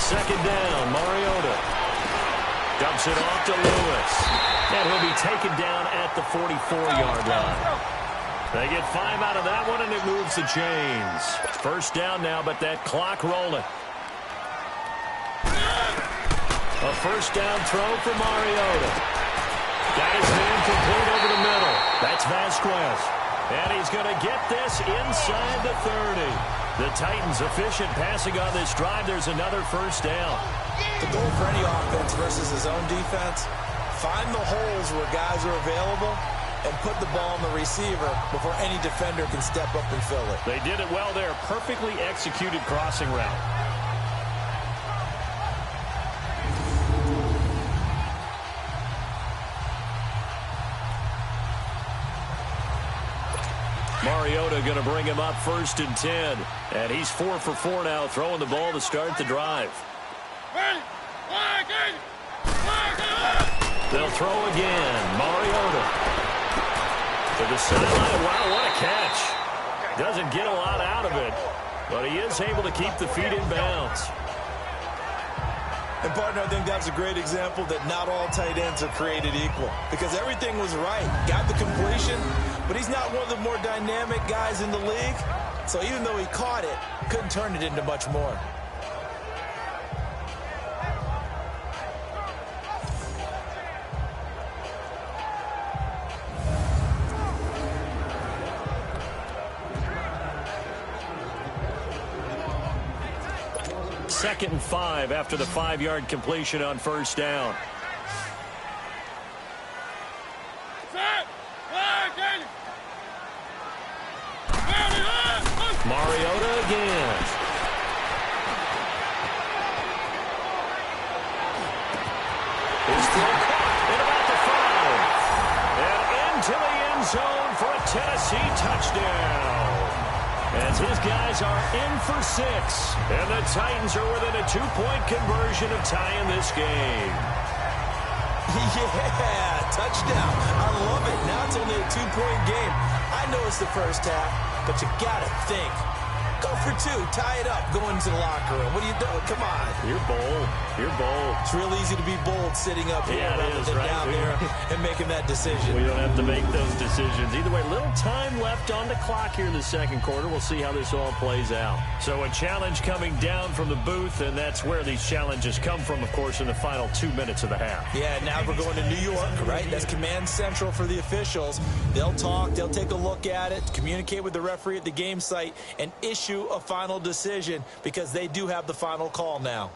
2nd down, Mariota. Dumps it off to Lewis. And he'll be taken down at the 44-yard line. They get 5 out of that one, and it moves the chains. First down now, but that clock rolling. A first down throw for Mariota. Got his man complete over the middle. That's Vasquez. And he's going to get this inside the 30. The Titans efficient passing on this drive. There's another first down. The goal for any offense versus his own defense, find the holes where guys are available and put the ball on the receiver before any defender can step up and fill it. They did it well there. Perfectly executed crossing route. Mariota going to bring him up 1st and 10. And he's 4 for 4 now, throwing the ball to start the drive. They'll throw again. Mariota to the sideline. Wow, what a catch. Doesn't get a lot out of it, but he is able to keep the feet in bounds. And, partner, I think that's a great example that not all tight ends are created equal, because everything was right. Got the completion, but he's not one of the more dynamic guys in the league. So even though he caught it, couldn't turn it into much more. Second and 5 after the 5-yard completion on 1st down. Mariota again. His throw caught at about the 5. And into the end zone for a Tennessee touchdown. As his guys are in for 6. And the Titans are within a 2-point conversion of tying this game. Yeah, touchdown. I love it. Now it's only a 2-point game. I know it's the first half, but you got to think. Go for 2. Tie it up. Go into the locker room. What are you doing? Come on. You're bold. You're bold. It's real easy to be bold sitting up here rather than right? down there and making that decision. We don't have to make those decisions. Either way, little time left on the clock here in the second quarter. We'll see how this all plays out. So a challenge coming down from the booth, and that's where these challenges come from, of course, in the final 2 minutes of the half. Yeah, now we're going to New York, right? That's command central for the officials. They'll talk, they'll take a look at it, communicate with the referee at the game site, and issue a final decision because they do have the final call now.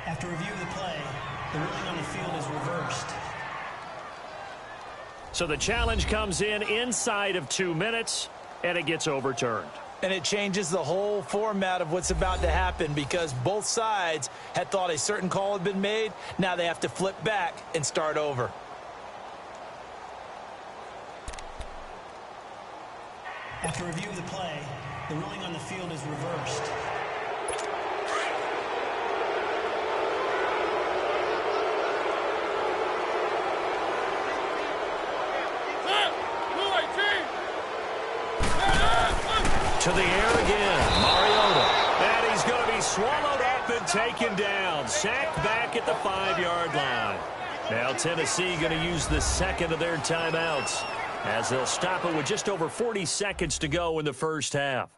After review of the play, the ruling on the field is reversed. So the challenge comes in inside of 2 minutes, and it gets overturned. And it changes the whole format of what's about to happen because both sides had thought a certain call had been made. Now they have to flip back and start over. After review of the play, the ruling on the field is reversed. To the air again, Mariota. And he's going to be swallowed up and taken down. Sacked back at the 5-yard line. Now Tennessee going to use the second of their timeouts as they'll stop it with just over 40 seconds to go in the first half.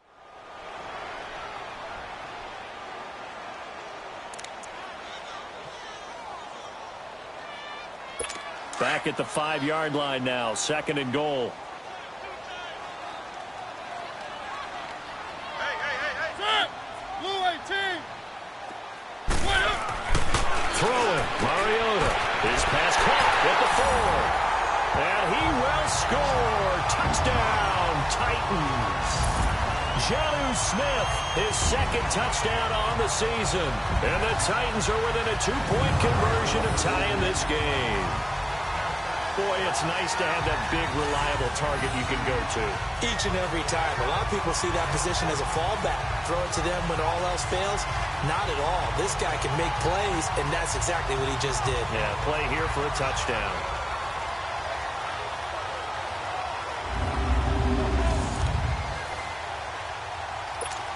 Back at the 5-yard line now, 2nd and goal. Throwing, Mariota. His pass caught at the 4. And he will score. Touchdown, Titans. Jonnu Smith, his 2nd touchdown on the season. And the Titans are within a 2-point conversion of tying this game. Boy, it's nice to have that big, reliable target you can go to. Each and every time. A lot of people see that position as a fallback. Throw it to them when all else fails. Not at all. This guy can make plays, and that's exactly what he just did. Yeah, play here for a touchdown.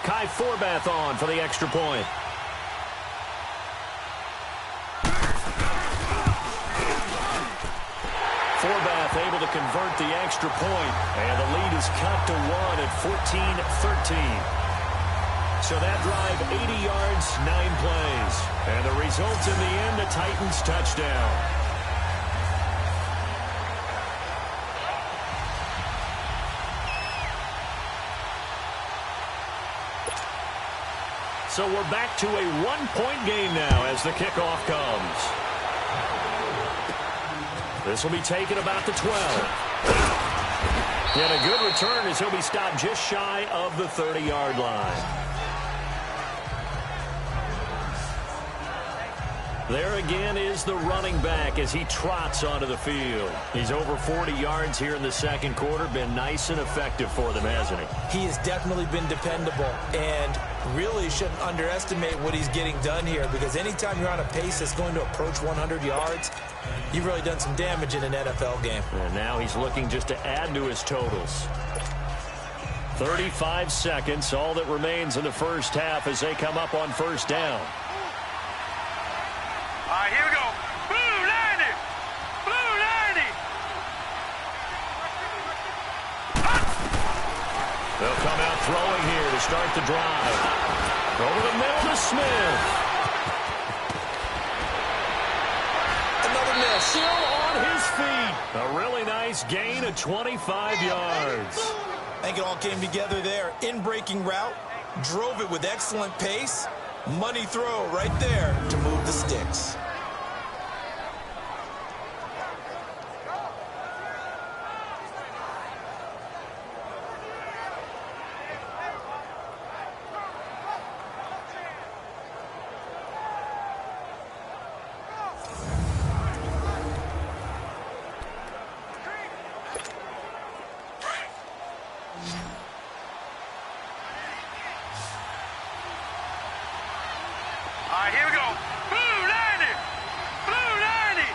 Kai Forbath on for the extra point. Forbath able to convert the extra point, and the lead is cut to 1 at 14-13. So that drive, 80 yards, 9 plays. And the result in the end, a Titans touchdown. So we're back to a 1-point game now as the kickoff comes. This will be taken about the 12. And a good return as he'll be stopped just shy of the 30-yard line. There again is the running back as he trots onto the field. He's over 40 yards here in the second quarter. Been nice and effective for them, hasn't he? He has definitely been dependable, and really shouldn't underestimate what he's getting done here, because anytime you're on a pace that's going to approach 100 yards, you've really done some damage in an NFL game. And now he's looking just to add to his totals. 35 seconds, all that remains in the first half as they come up on first down. All right, here we go. Blue 90. Blue 90. They'll come out throwing here to start the drive. Over the middle to Smith. Another miss. Still on his feet. A really nice gain of 25 yards. I think it all came together there. In-breaking route, drove it with excellent pace. Money throw right there to move the sticks. All right, here we go. Blue 90. Blue 90.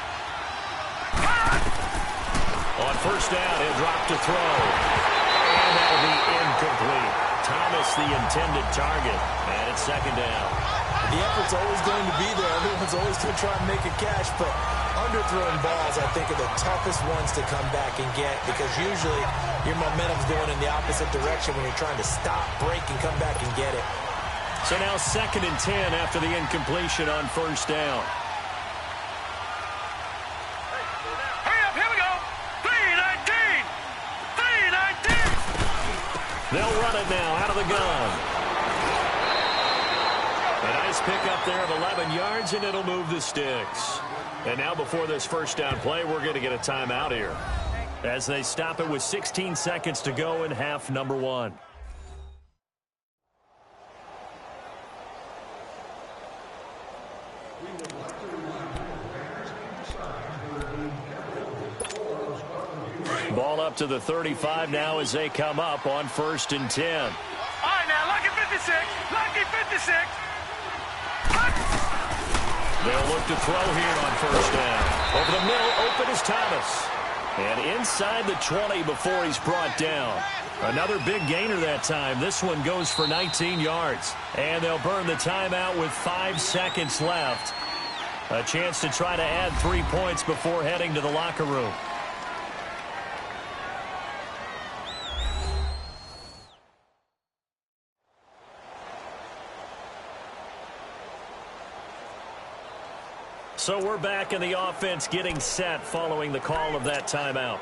On first down, he'll drop to throw. And that'll be incomplete. Thomas, the intended target. And it's second down. The effort's always going to be there. Everyone's always going to try and make a catch, but underthrown balls, I think, are the toughest ones to come back and get, because usually your momentum's going in the opposite direction when you're trying to stop, break, and come back and get it. So now 2nd and 10 after the incompletion on first down. Hurry up, here we go. 319. 319. They'll run it now out of the gun. A nice pickup there of 11 yards, and it'll move the sticks. And now before this first down play, we're going to get a timeout here as they stop it with 16 seconds to go in half number 1. Ball up to the 35 now as they come up on 1st and 10. All right, now, lucky 56. Lucky 56. They'll look to throw here on first down. Over the middle, open is Thomas. And inside the 20 before he's brought down. Another big gainer that time. This one goes for 19 yards. And they'll burn the timeout with 5 seconds left. A chance to try to add 3 points before heading to the locker room. So we're back in the offense getting set following the call of that timeout.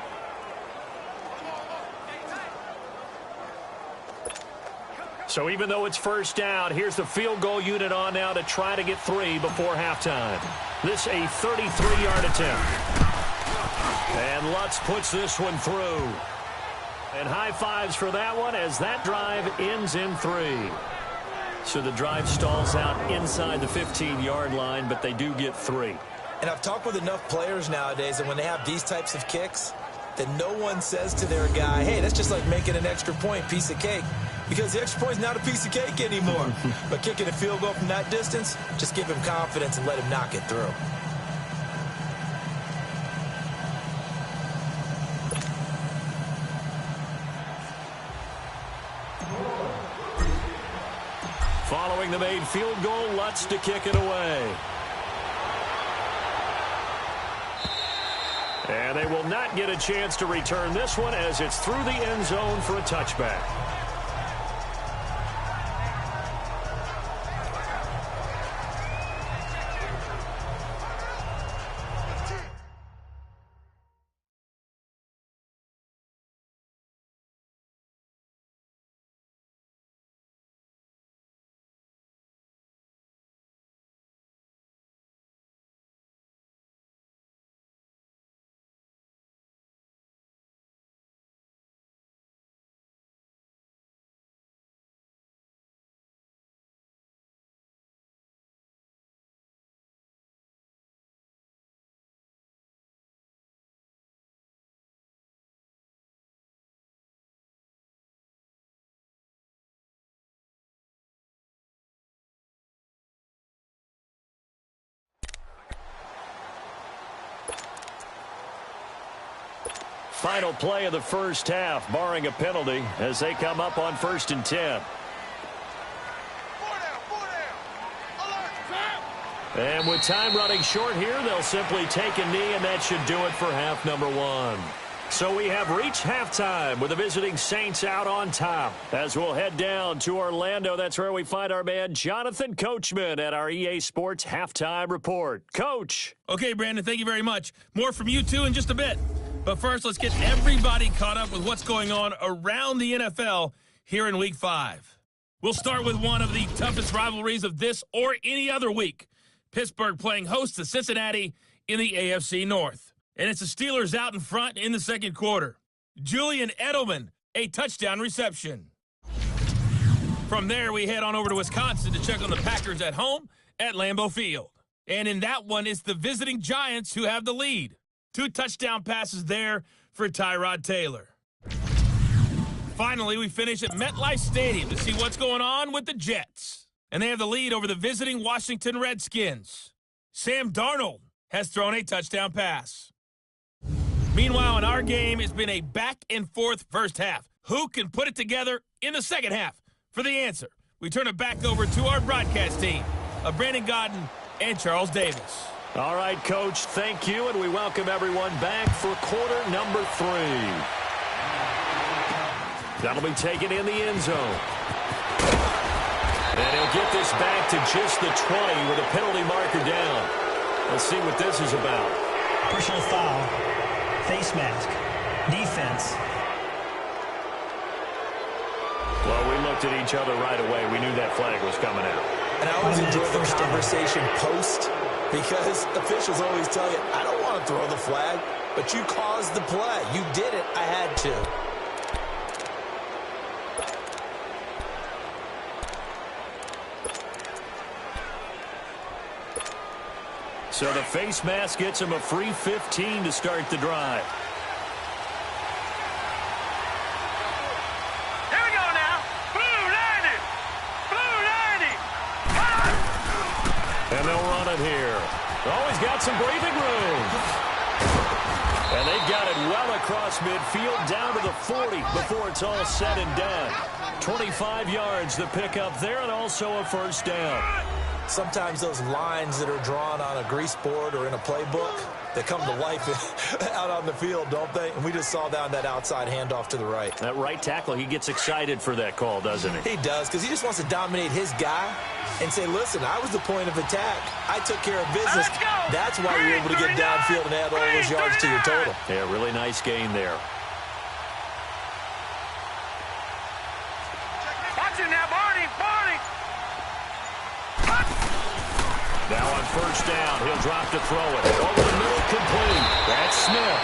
So even though it's first down, here's the field goal unit on now to try to get 3 before halftime. This a 33-yard attempt. And Lutz puts this one through. And high fives for that one as that drive ends in 3. So the drive stalls out inside the 15-yard line, but they do get 3. And I've talked with enough players nowadays that when they have these types of kicks, that no one says to their guy, hey, that's just like making an extra point, piece of cake. Because the extra point is not a piece of cake anymore. But kicking a field goal from that distance, just give him confidence and let him knock it through. Following the made field goal, Lutz to kick it away. And they will not get a chance to return this one as it's through the end zone for a touchback. final play of the first half, barring a penalty, as they come up on 1st and 10. And with time running short here, they'll simply take a knee, and that should do it for half number 1. So we have reached halftime with the visiting Saints out on top. As we'll head down to Orlando, that's where we find our man Jonathan Coachman at our EA Sports Halftime Report. Coach. Okay, Brandon, thank you very much. More from you two in just a bit. But first, let's get everybody caught up with what's going on around the NFL here in Week 5. We'll start with one of the toughest rivalries of this or any other week. Pittsburgh playing host to Cincinnati in the AFC North. And it's the Steelers out in front in the second quarter. Julian Edelman, a touchdown reception. From there, we head on over to Wisconsin to check on the Packers at home at Lambeau Field. And in that one, it's the visiting Giants who have the lead. 2 touchdown passes there for Tyrod Taylor. Finally, we finish at MetLife Stadium to see what's going on with the Jets. And they have the lead over the visiting Washington Redskins. Sam Darnold has thrown a touchdown pass. Meanwhile, in our game, it's been a back-and-forth first half. Who can put it together in the second half? For the answer, we turn it back over to our broadcast team of Brandon Godden and Charles Davis. All right, Coach, thank you, and we welcome everyone back for quarter number 3. That'll be taken in the end zone. And he'll get this back to just the 20 with a penalty marker down. Let's see what this is about. Personal foul. Face mask. Defense. Well, we looked at each other right away. We knew that flag was coming out. And I always enjoy the conversation post, because officials always tell you, I don't want to throw the flag, but you caused the play. You did it. I had to. So the face mask gets him a free 15 to start the drive. Here we go now. Blue 90. Blue 90. And they'll run it here. Always got some breathing room. And they got it well across midfield down to the 40 before it's all said and done. 25 yards to pick up there, and also a first down. Sometimes those lines that are drawn on a grease board or in a playbook, they come to life out on the field, don't they? And we just saw down that outside handoff to the right. That right tackle, he gets excited for that call, doesn't he? He does, because he just wants to dominate his guy and say, listen, I was the point of attack. I took care of business. That's why you're able to get downfield and add all those yards to your total. Yeah, really nice gain there. Watch it now, Barney. Barney. Now on first down, he'll drop to throw it. Over the middle, complete. That's Smith.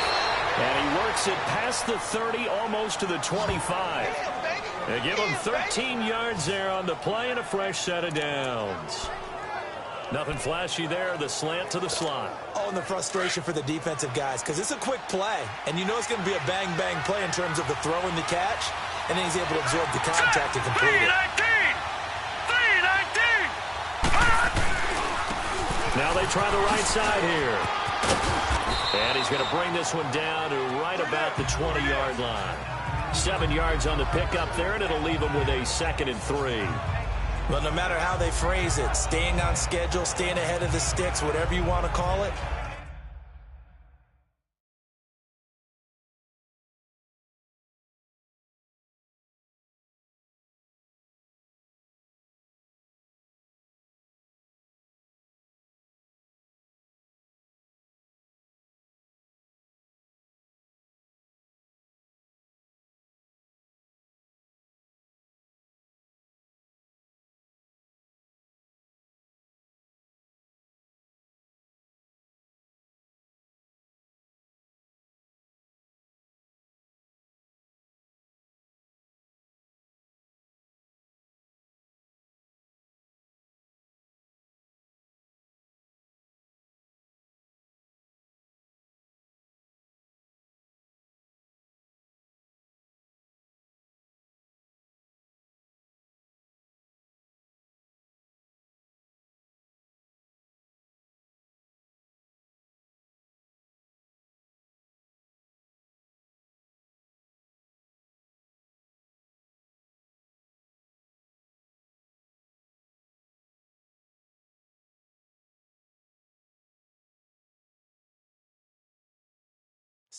And he works it past the 30, almost to the 25. They give him 13 yards there on the play and a fresh set of downs. Nothing flashy there, the slant to the slot. Oh, and the frustration for the defensive guys, because it's a quick play, and you know it's going to be a bang-bang play in terms of the throw and the catch, and then he's able to absorb the contact and complete it. 319. Now they try the right side here. And he's going to bring this one down to right about the 20-yard line. 7 yards on the pickup there, and it'll leave him with a 2nd and 3. Well, no matter how they phrase it, staying on schedule, staying ahead of the sticks, whatever you want to call it,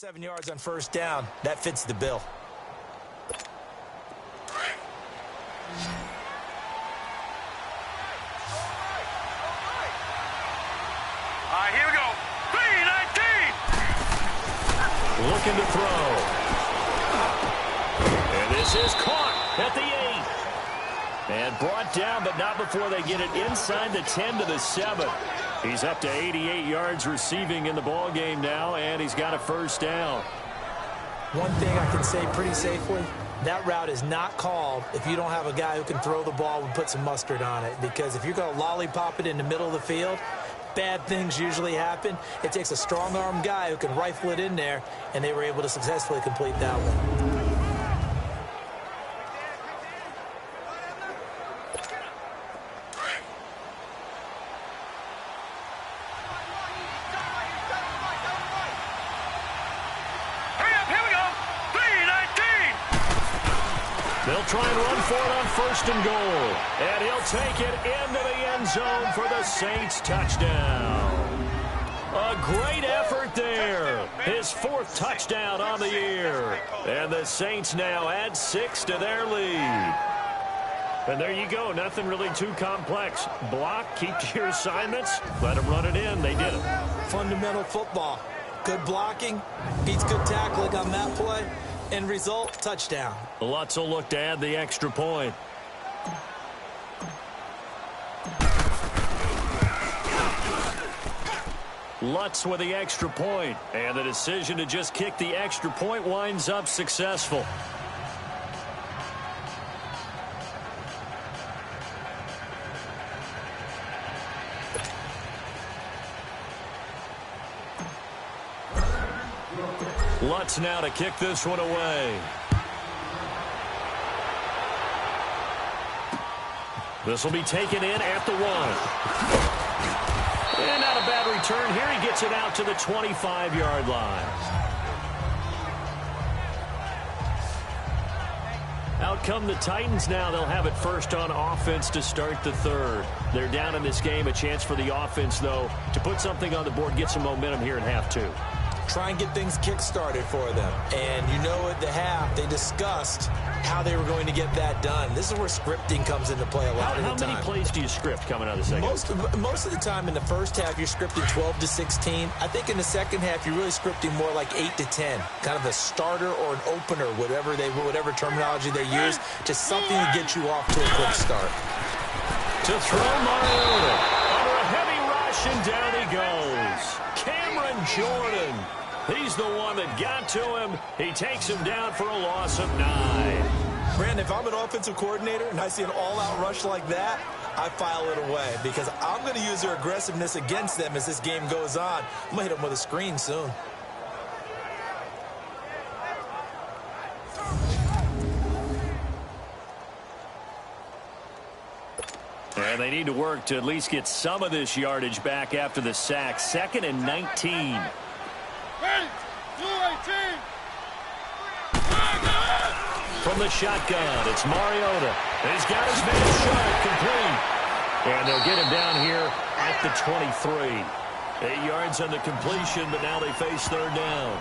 7 yards on first down. That fits the bill. Here we go. 3-19. Looking to throw. And this is caught at the 8. And brought down, but not before they get it inside the 10 to the 7. He's up to 88 yards receiving in the ball game now, and he's got a first down. One thing I can say pretty safely, that route is not called if you don't have a guy who can throw the ball and put some mustard on it. Because if you're going to lollipop it in the middle of the field, bad things usually happen. It takes a strong-arm guy who can rifle it in there, and they were able to successfully complete that one. They'll try and run for it on first and goal. And he'll take it into the end zone for the Saints touchdown. A great effort there. His 4th touchdown on the year. And the Saints now add 6 to their lead. And there you go. Nothing really too complex. Block, keep to your assignments, let them run it in. They did it. Fundamental football. Good blocking, beats good tackling on that play. End result, touchdown. Lutz will look to add the extra point. Lutz with the extra point. And the decision to just kick the extra point winds up successful. Lutz now to kick this one away. This will be taken in at the 1. And not a bad return here. He gets it out to the 25-yard line. Out come the Titans now. They'll have it first on offense to start the 3rd. They're down in this game. A chance for the offense, though, to put something on the board, get some momentum here in half 2. Try and get things kick-started for them. And you know at the half, they discussed how they were going to get that done. This is where scripting comes into play a lot of the time. How many plays do you script coming out of the second? Most of the time in the first half, you're scripting 12 to 16. I think in the second half, you're really scripting more like 8 to 10. Kind of a starter or an opener, whatever terminology they use. Just something to get you off to a quick start. To throw Mariota. Under a heavy rush, and down he goes. Cameron Jordan. He's the one that got to him. He takes him down for a loss of 9. Brandon, if I'm an offensive coordinator and I see an all-out rush like that, I file it away because I'm going to use their aggressiveness against them as this game goes on. I'm going to hit them with a screen soon. And they need to work to at least get some of this yardage back after the sack. 2nd and 19. From the shotgun, it's Mariota. He's got his man shot complete. And they'll get him down here at the 23. 8 yards on the completion, but now they face 3rd down.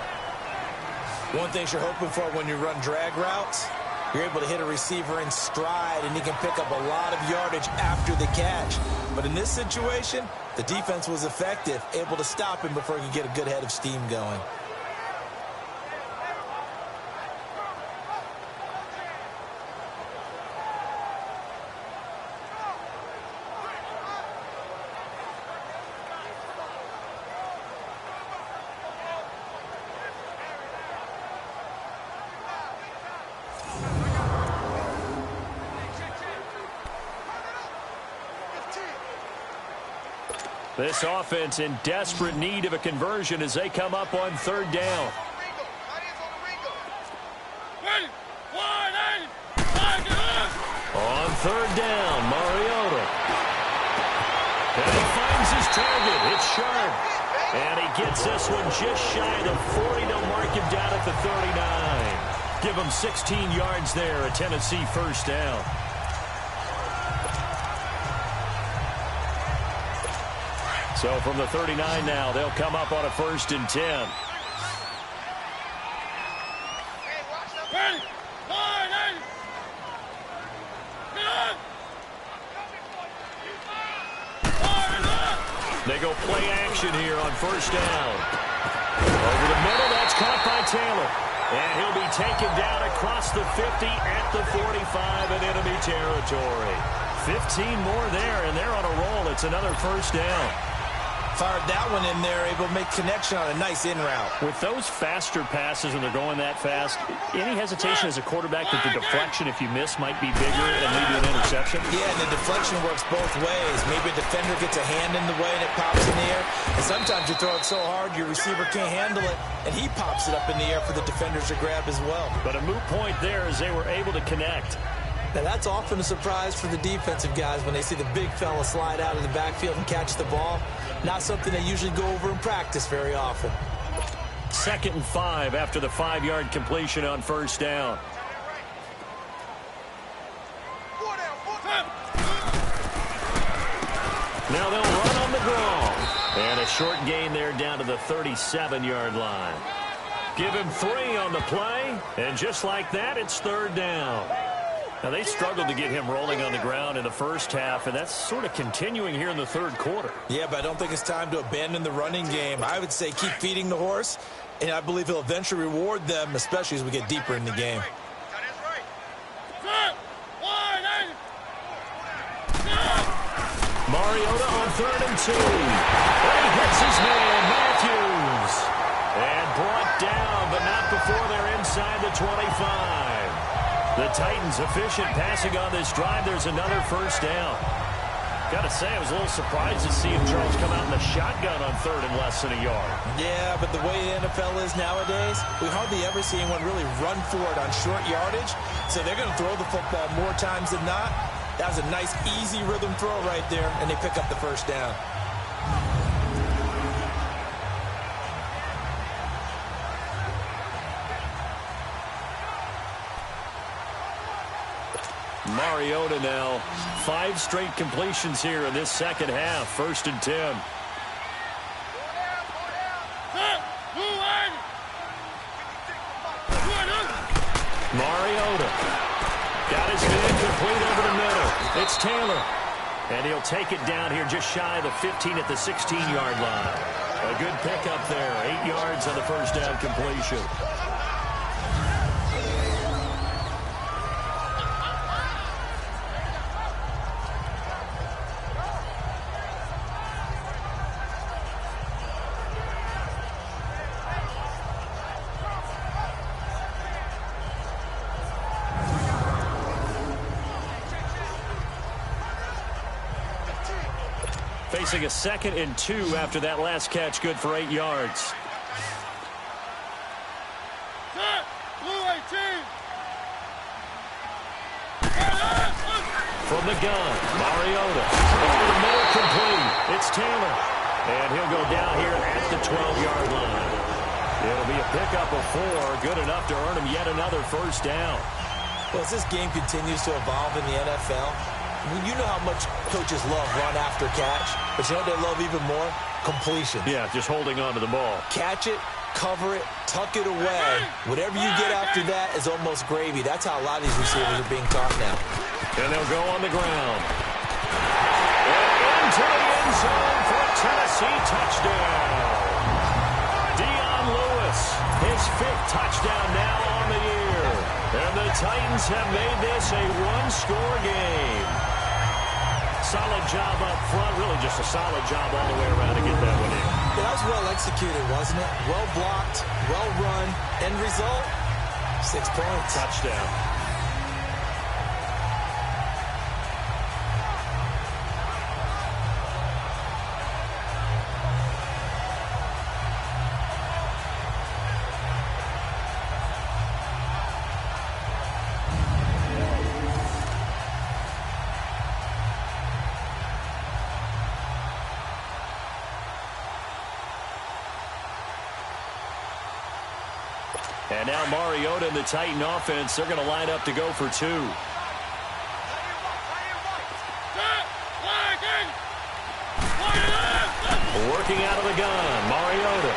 One thing you're hoping for when you run drag routes, you're able to hit a receiver in stride, and he can pick up a lot of yardage after the catch. But in this situation, the defense was effective, able to stop him before he could get a good head of steam going. This offense in desperate need of a conversion as they come up on 3rd down. On 3rd down, Mariota. And he finds his target. It's sharp. And he gets this one just shy of the 40. They'll mark him down at the 39. Give him 16 yards there, a Tennessee first down. So from the 39 now, they'll come up on a 1st and 10. They go play action here on first down. Over the middle, that's caught by Taylor. And he'll be taken down across the 50 at the 45 in enemy territory. 15 more there, and they're on a roll. It's another first down. Fired that one in there, able to make connection on a nice in route. With those faster passes when they're going that fast, any hesitation as a quarterback that the deflection, if you miss, might be bigger and lead to an interception? Yeah, and the deflection works both ways. Maybe a defender gets a hand in the way and it pops in the air. And sometimes you throw it so hard your receiver can't handle it, and he pops it up in the air for the defenders to grab as well. But a moot point there as they were able to connect. Now, that's often a surprise for the defensive guys when they see the big fella slide out of the backfield and catch the ball. Not something they usually go over in practice very often. 2nd and 5 after the 5-yard completion on first down. Now they'll run on the draw. And a short gain there down to the 37-yard line. Give him 3 on the play. And just like that, it's 3rd down. Now, they struggled to get him rolling on the ground in the first half, and that's sort of continuing here in the 3rd quarter. Yeah, but I don't think it's time to abandon the running game. I would say keep feeding the horse, and I believe he'll eventually reward them, especially as we get deeper in the game. Mariota on 3rd and 2. And he hits his man, Matthews. And brought down, but not before they're inside the 25. The Titans efficient passing on this drive. There's another first down. Got to say, I was a little surprised to see him, Charles, come out in the shotgun on 3rd and less than a yard. Yeah, but the way the NFL is nowadays, we hardly ever see anyone really run for it on short yardage. So they're going to throw the football more times than not. That was a nice, easy rhythm throw right there, and they pick up the first down. Mariota now, 5 straight completions here in this second half. 1st and 10. Mariota got his man complete over the middle. It's Taylor. And he'll take it down here just shy of the 15 at the 16-yard line. A good pickup there. 8 yards on the first down completion. Facing a 2nd and 2 after that last catch, good for 8 yards. From the gun, Mariota. Over the middle, complete. It's Taylor. And he'll go down here at the 12-yard line. It'll be a pickup of 4, good enough to earn him yet another first down. Well, as this game continues to evolve in the NFL, you know how much coaches love run after catch, but you know what they love even more? Completion. Yeah, just holding on to the ball. Catch it, cover it, tuck it away. Whatever you get after that is almost gravy. That's how a lot of these receivers are being taught now. And they'll go on the ground. And into the end zone for a Tennessee touchdown. Dion Lewis, his 5th touchdown now on the year. And the Titans have made this a 1-score game. Solid job up front, really just a solid job all the way around to get that one in. Yeah, that was well executed, wasn't it? Well blocked, well run. End result, 6 points. Touchdown. And now Mariota and the Titan offense, they're going to line up to go for 2. Working out of the gun, Mariota.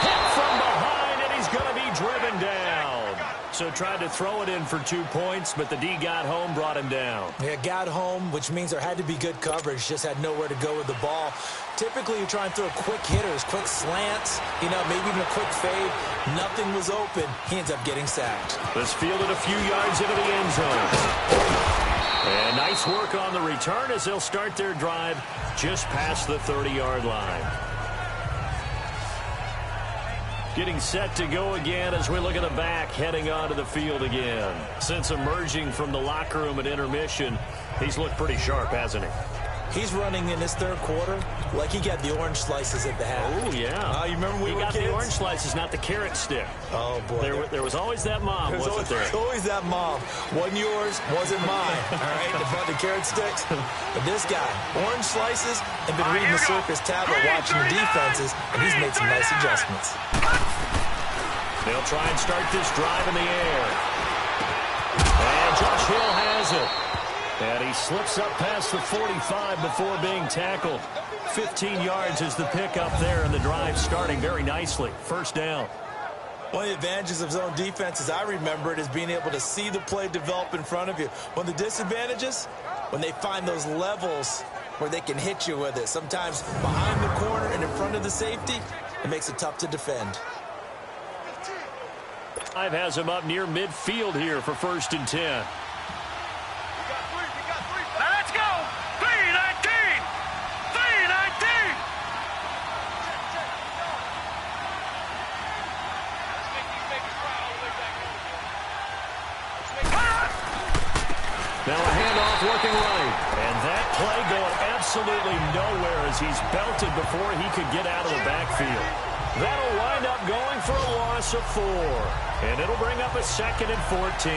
Hit from behind, and he's going to be driven down. So tried to throw it in for 2 points, but the D got home, brought him down. Yeah, got home, which means there had to be good coverage. Just had nowhere to go with the ball. Typically, you try and throw quick hitters, quick slants, maybe even a quick fade. Nothing was open. He ends up getting sacked. This fielded a few yards into the end zone. And nice work on the return as they'll start their drive just past the 30-yard line. Getting set to go again as we look at the back heading onto the field again. Since emerging from the locker room at intermission, he's looked pretty sharp, hasn't he? He's running in this third quarter like he got the orange slices at the half. Oh, yeah. You remember when we were kids? He got the orange slices, not the carrot stick. Oh, boy. There was always that mom, wasn't there? There's always that mom. Wasn't yours, wasn't mine. All right, the carrot sticks. But this guy, orange slices, and been reading the Circus tablet, watching the defenses, and he's made some nice adjustments. They'll try and start this drive in the air. And Josh Hill has it. And he slips up past the 45 before being tackled. 15 yards is the pickup there, and the drive starting very nicely. First down. One of the advantages of zone defense, as I remember it, is being able to see the play develop in front of you. One of the disadvantages, when they find those levels where they can hit you with it. Sometimes behind the corner and in front of the safety, it makes it tough to defend. Drive has him up near midfield here for 1st and 10. Let's go! 319! 319! Now a handoff looking right. And that play going absolutely nowhere as he's belted before he could get out of the backfield. That'll wind up going for a loss of 4. And it'll bring up a 2nd and 14.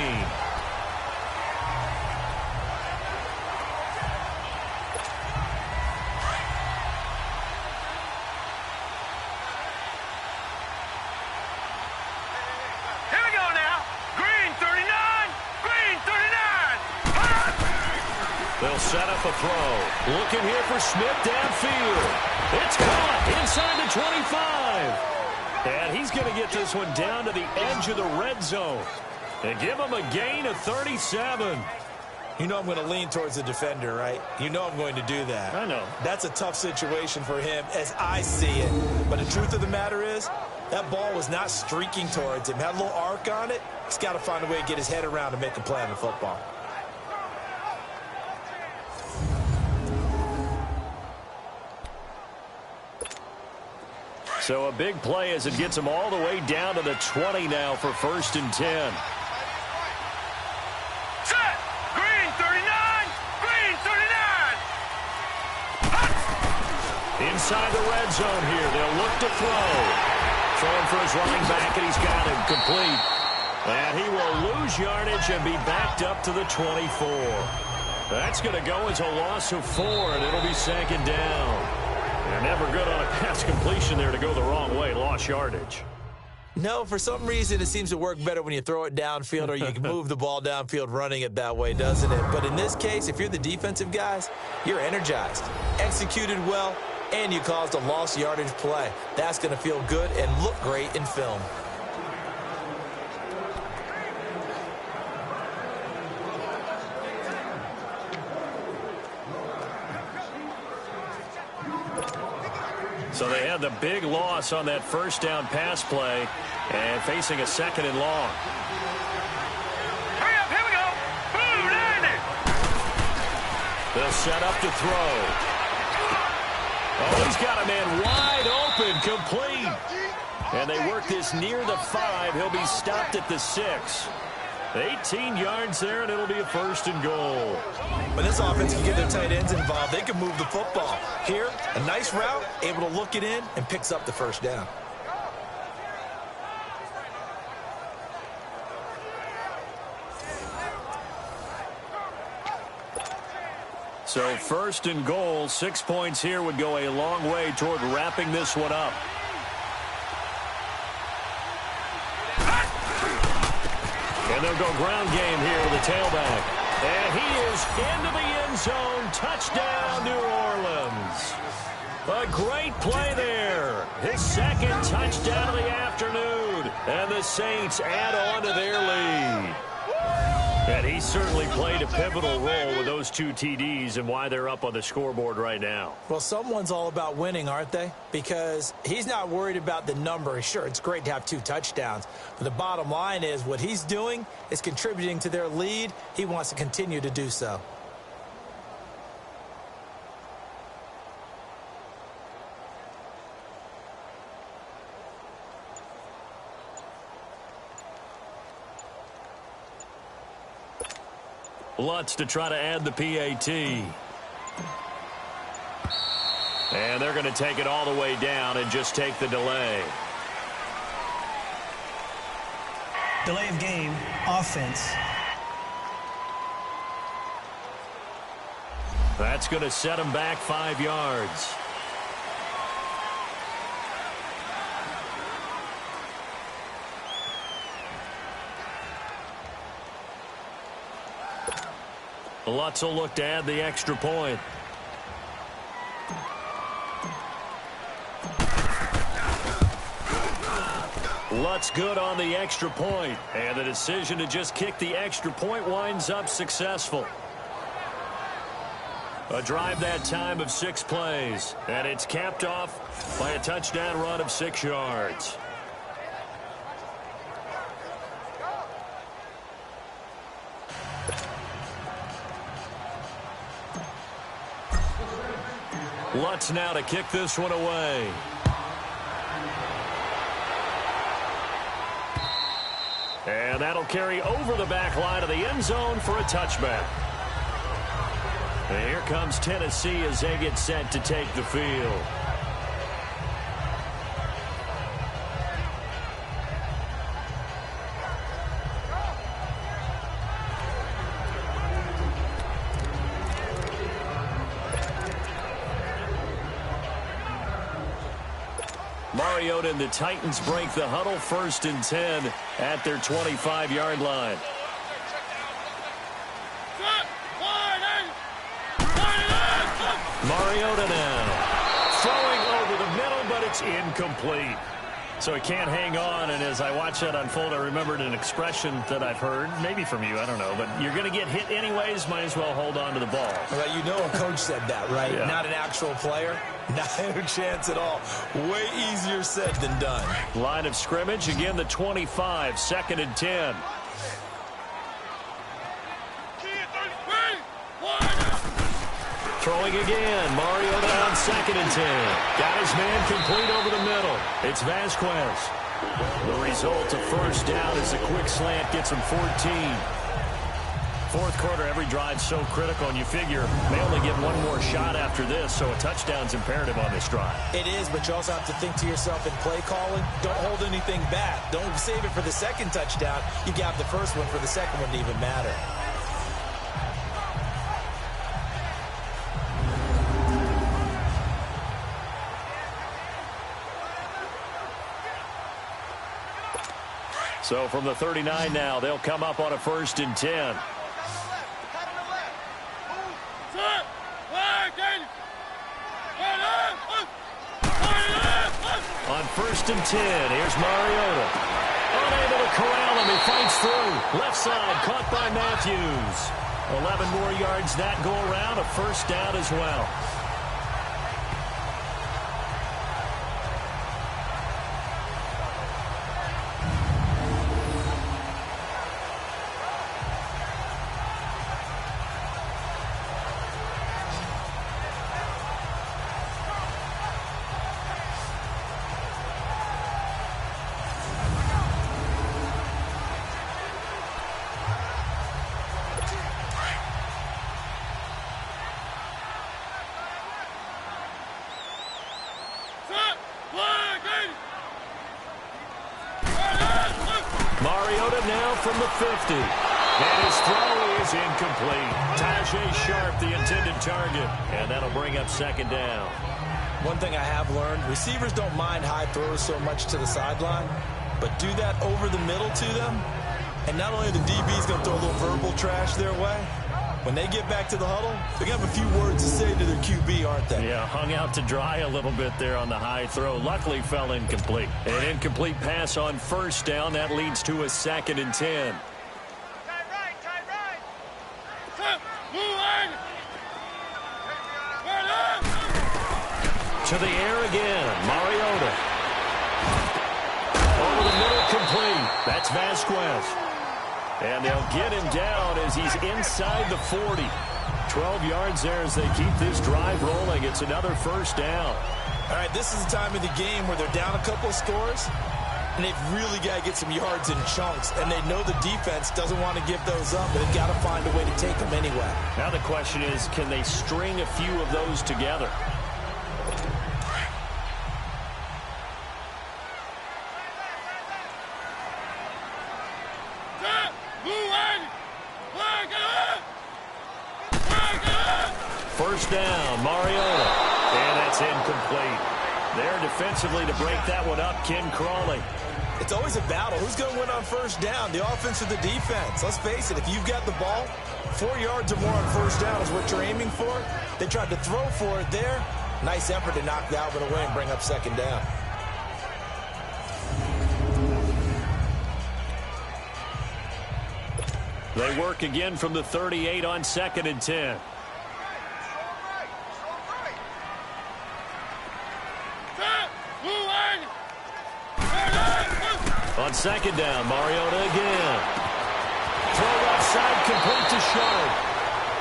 They'll set up a throw. Looking here for Smith downfield. It's caught inside the 25. And he's going to get this one down to the edge of the red zone. And give him a gain of 37. You know I'm going to lean towards the defender, right? You know I'm going to do that. I know. That's a tough situation for him as I see it. But the truth of the matter is, that ball was not streaking towards him. Had a little arc on it. He's got to find a way to get his head around and make a play on the football. So a big play as it gets him all the way down to the 20 now for 1st and 10. Set! Green 39! Green 39! Inside the red zone here. They'll look to throw. Throwing for his running back, and he's got him complete. And he will lose yardage and be backed up to the 24. That's going to go as a loss of 4, and it'll be 2nd down. They're never good on a pass completion there to go the wrong way. Lost yardage. No, for some reason, it seems to work better when you throw it downfield or you can move the ball downfield running it that way, doesn't it? But in this case, if you're the defensive guys, you're energized, executed well, and you caused a lost yardage play. That's going to feel good and look great in film. So they had the big loss on that 1st down pass play and facing a 2nd and long. Hurry up, here we go! Boom, 90! They'll set up to throw. Oh, he's got a man wide open, complete. And they work this near the 5. He'll be stopped at the 6. 18 yards there, and it'll be a 1st and goal. When this offense can get their tight ends involved, they can move the football. Here, a nice route, able to look it in, and picks up the 1st down. So 1st and goal, 6 points here would go a long way toward wrapping this one up. And they'll go ground game here with the tailback. And he is into the end zone. Touchdown, New Orleans. A great play there. His second touchdown of the afternoon. And the Saints add on to their lead. And he certainly played a pivotal role with those 2 TDs and why they're up on the scoreboard right now. Well, someone's all about winning, aren't they? Because he's not worried about the number. Sure, it's great to have 2 touchdowns. But the bottom line is what he's doing is contributing to their lead. He wants to continue to do so. Lutz to try to add the PAT. And they're going to take it all the way down and just take the delay. Delay of game, offense. That's going to set them back 5 yards. Lutz will look to add the extra point. Lutz good on the extra point, and the decision to just kick the extra point winds up successful. A drive that time of 6 plays, and it's capped off by a touchdown run of 6 yards. Lutz now to kick this one away. And that'll carry over the back line of the end zone for a touchback. And here comes Tennessee as they get set to take the field. Mariota and the Titans break the huddle, 1st and 10 at their 25-yard line. Mariota now throwing over the middle, but it's incomplete. So he can't hang on, and as I watch that unfold, I remembered an expression that I've heard, maybe from you, I don't know, but you're going to get hit anyways, might as well hold on to the ball. Well, you know a coach said that, right? Yeah. Not an actual player. Not a chance at all. Way easier said than done. Line of scrimmage, again the 25, 2nd and 10. Throwing again, Mariota on 2nd and 10. Got his man complete over the middle. It's Vasquez. The result of 1st down is a quick slant gets him 14. 4th quarter, every drive so critical, and you figure they only get one more shot after this, so a touchdown's imperative on this drive. It is, but you also have to think to yourself in play calling, don't hold anything back. Don't save it for the 2nd touchdown. You got the 1st one for the 2nd one to even matter. So from the 39 now, they'll come up on a 1st and 10. On 1st and 10, here's Mariota. Unable to corral him, he fights through. Left side, caught by Matthews. 11 more yards that go around, a 1st down as well. Mariota now from the 50. And his throw is incomplete. Tajay Sharp, the intended target. And that'll bring up 2nd down. One thing I have learned, receivers don't mind high throws so much to the sideline, but do that over the middle to them, and not only the DB's going to throw a little verbal trash their way, When they get back to the huddle, they're going to have a few words to say to their QB, aren't they? Yeah, hung out to dry a little bit there on the high throw. Luckily fell incomplete. An incomplete pass on first down. That leads to a 2nd and 10. To the air again, Mariota. Over the middle, complete. That's Vasquez. And they'll get him down as he's inside the 40. 12 yards there as they keep this drive rolling. It's another first down. All right, this is the time of the game where they're down a couple of scores, and they've really got to get some yards in chunks, and they know the defense doesn't want to give those up, but they've got to find a way to take them anyway. Now the question is, can they string a few of those together? First down, Mariota. And that's incomplete. There defensively to break that one up, Ken Crawley. It's always a battle. Who's going to win on first down, the offense or the defense? Let's face it, if you've got the ball, 4 yards or more on first down is what you're aiming for. They tried to throw for it there. Nice effort to knock that one away and bring up second down. They work again from the 38 on 2nd and 10. On second down, Mariota again. Throw outside, complete to Sharp.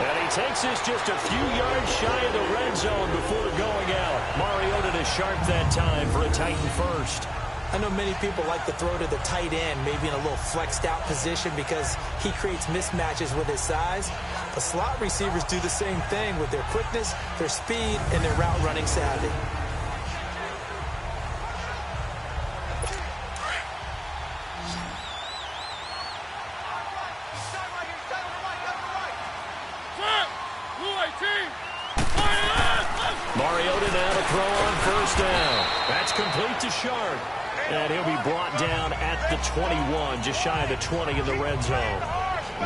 And he takes this just a few yards shy of the red zone before going out. Mariota to Sharp that time for a Titan first. I know many people like to throw to the tight end, maybe in a little flexed out position because he creates mismatches with his size. The slot receivers do the same thing with their quickness, their speed, and their route running savvy. Mariota now to throw on first down. That's complete to Sharp. And he'll be brought down at the 21, just shy of the 20 in the red zone.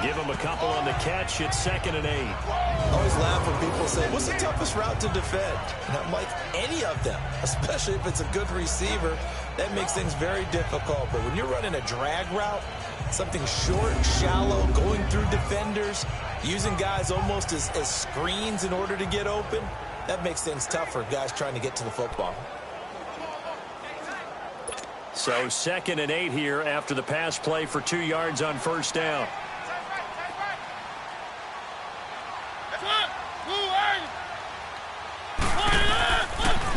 Give him a couple on the catch. It's 2nd and 8. I always laugh when people say, what's the toughest route to defend? And I'm like, any of them, especially if it's a good receiver. That makes things very difficult. But when you're running a drag route, something short, shallow, going through defenders, using guys almost as screens in order to get open, that makes things tough for guys trying to get to the football. So 2nd and 8 here after the pass play for 2 yards on first down.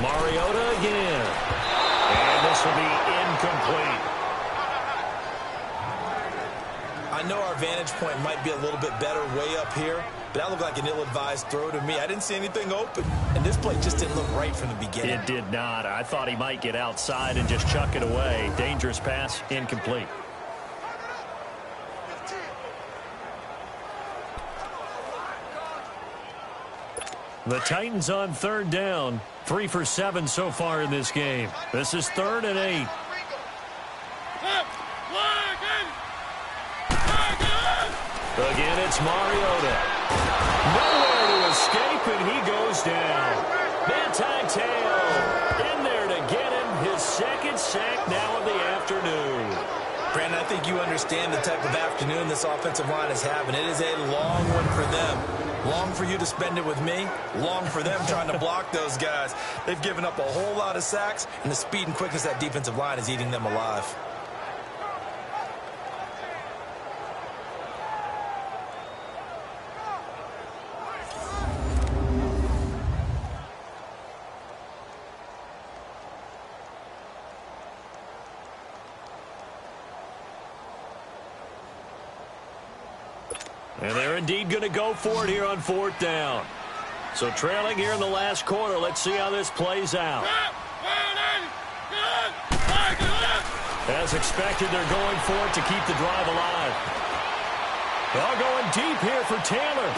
Mariota again. And this will be incomplete. I know our vantage point might be a little bit better way up here, but that looked like an ill-advised throw to me. I didn't see anything open, and this play just didn't look right from the beginning. It did not. I thought he might get outside and just chuck it away. Dangerous pass, incomplete. The Titans on third down. 3 for 7 so far in this game. This is 3rd and 8. Again, it's Mariota. Nowhere to escape, and he goes down. Manti Te'o in there to get him his 2nd sack now of the afternoon. Brandon, I think you understand the type of afternoon this offensive line is having. It is a long one for them. Long for you to spend it with me. Long for them trying to block those guys. They've given up a whole lot of sacks, and the speed and quickness of that defensive line is eating them alive. And they're indeed going to go for it here on 4th down. So trailing here in the last quarter. Let's see how this plays out. As expected, they're going for it to keep the drive alive. They're going deep here for Taylor.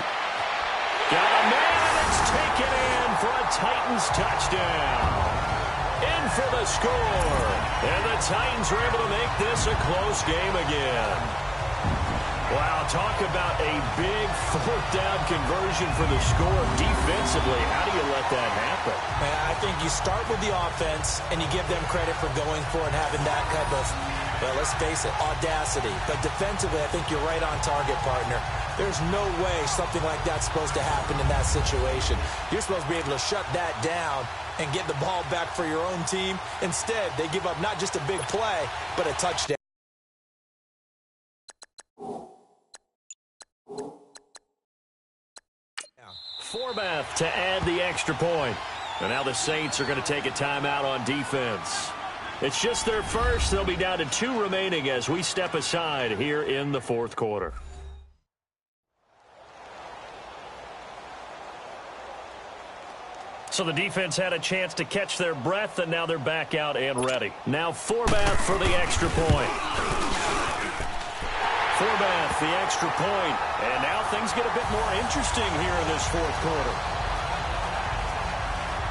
Got a man, and it's taken in for a Titans touchdown. In for the score. And the Titans are able to make this a close game again. Wow, talk about a big fourth down conversion for the score. Defensively, how do you let that happen? I think you start with the offense, and you give them credit for going for it and having that type of, well, let's face it, audacity. But defensively, I think you're right on target, partner. There's no way something like that's supposed to happen in that situation. You're supposed to be able to shut that down and get the ball back for your own team. Instead, they give up not just a big play, but a touchdown. Forbath to add the extra point. And now the Saints are going to take a timeout on defense. It's just their first. They'll be down to 2 remaining as we step aside here in the fourth quarter. So the defense had a chance to catch their breath, and now they're back out and ready. Now Forbath for the extra point. Forbath, the extra point. And now things get a bit more interesting here in this fourth quarter.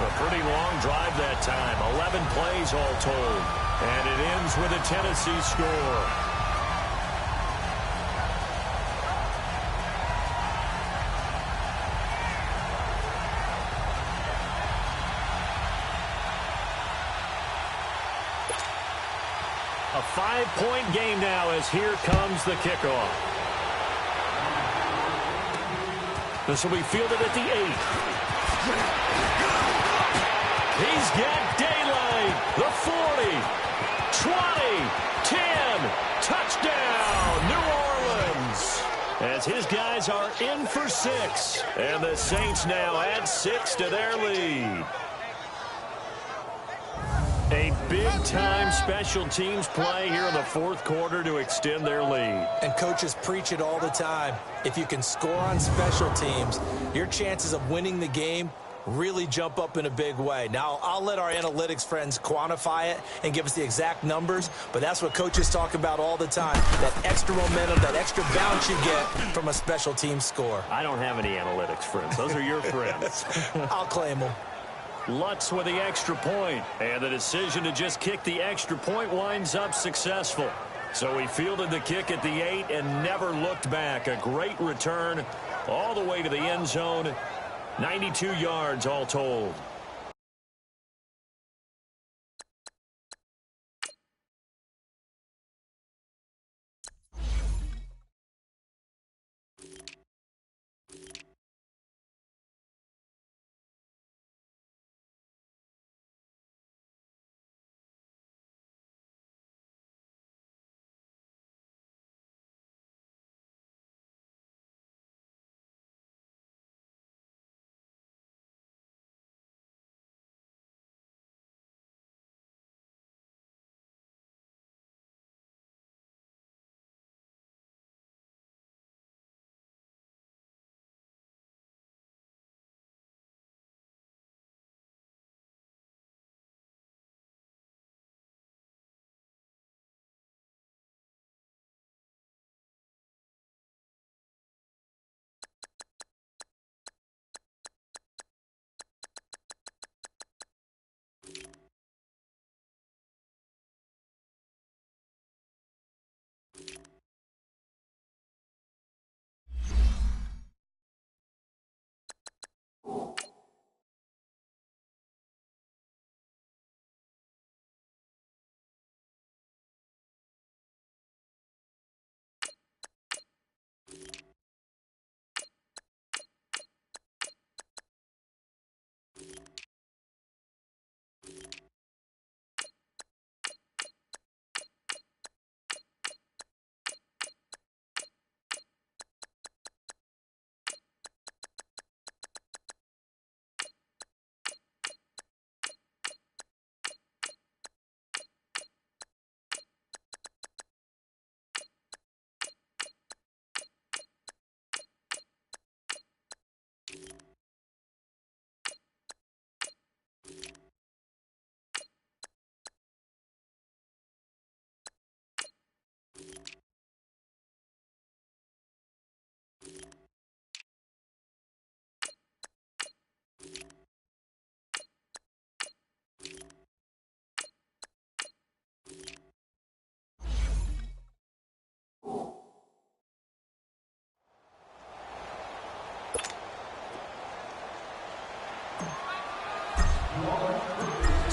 A pretty long drive that time. 11 plays all told. And it ends with a Tennessee score. A 5-point game now as here comes the kickoff. This will be fielded at the 8. He's got daylight. The 40, 20, 10, touchdown, New Orleans. As his guys are in for 6. And the Saints now add 6 to their lead. A big-time special teams play here in the fourth quarter to extend their lead. And coaches preach it all the time. If you can score on special teams, your chances of winning the game really jump up in a big way. Now, I'll let our analytics friends quantify it and give us the exact numbers, but that's what coaches talk about all the time, that extra momentum, that extra bounce you get from a special team score. I don't have any analytics friends. Those are your friends. I'll claim them. Lutz with the extra point, and the decision to just kick the extra point winds up successful. So he fielded the kick at the 8 and never looked back. A great return all the way to the end zone. 92 yards all told.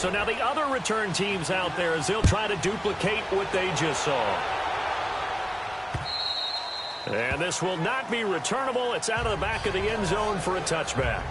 So now the other return teams out there as they'll try to duplicate what they just saw. And this will not be returnable. It's out of the back of the end zone for a touchback.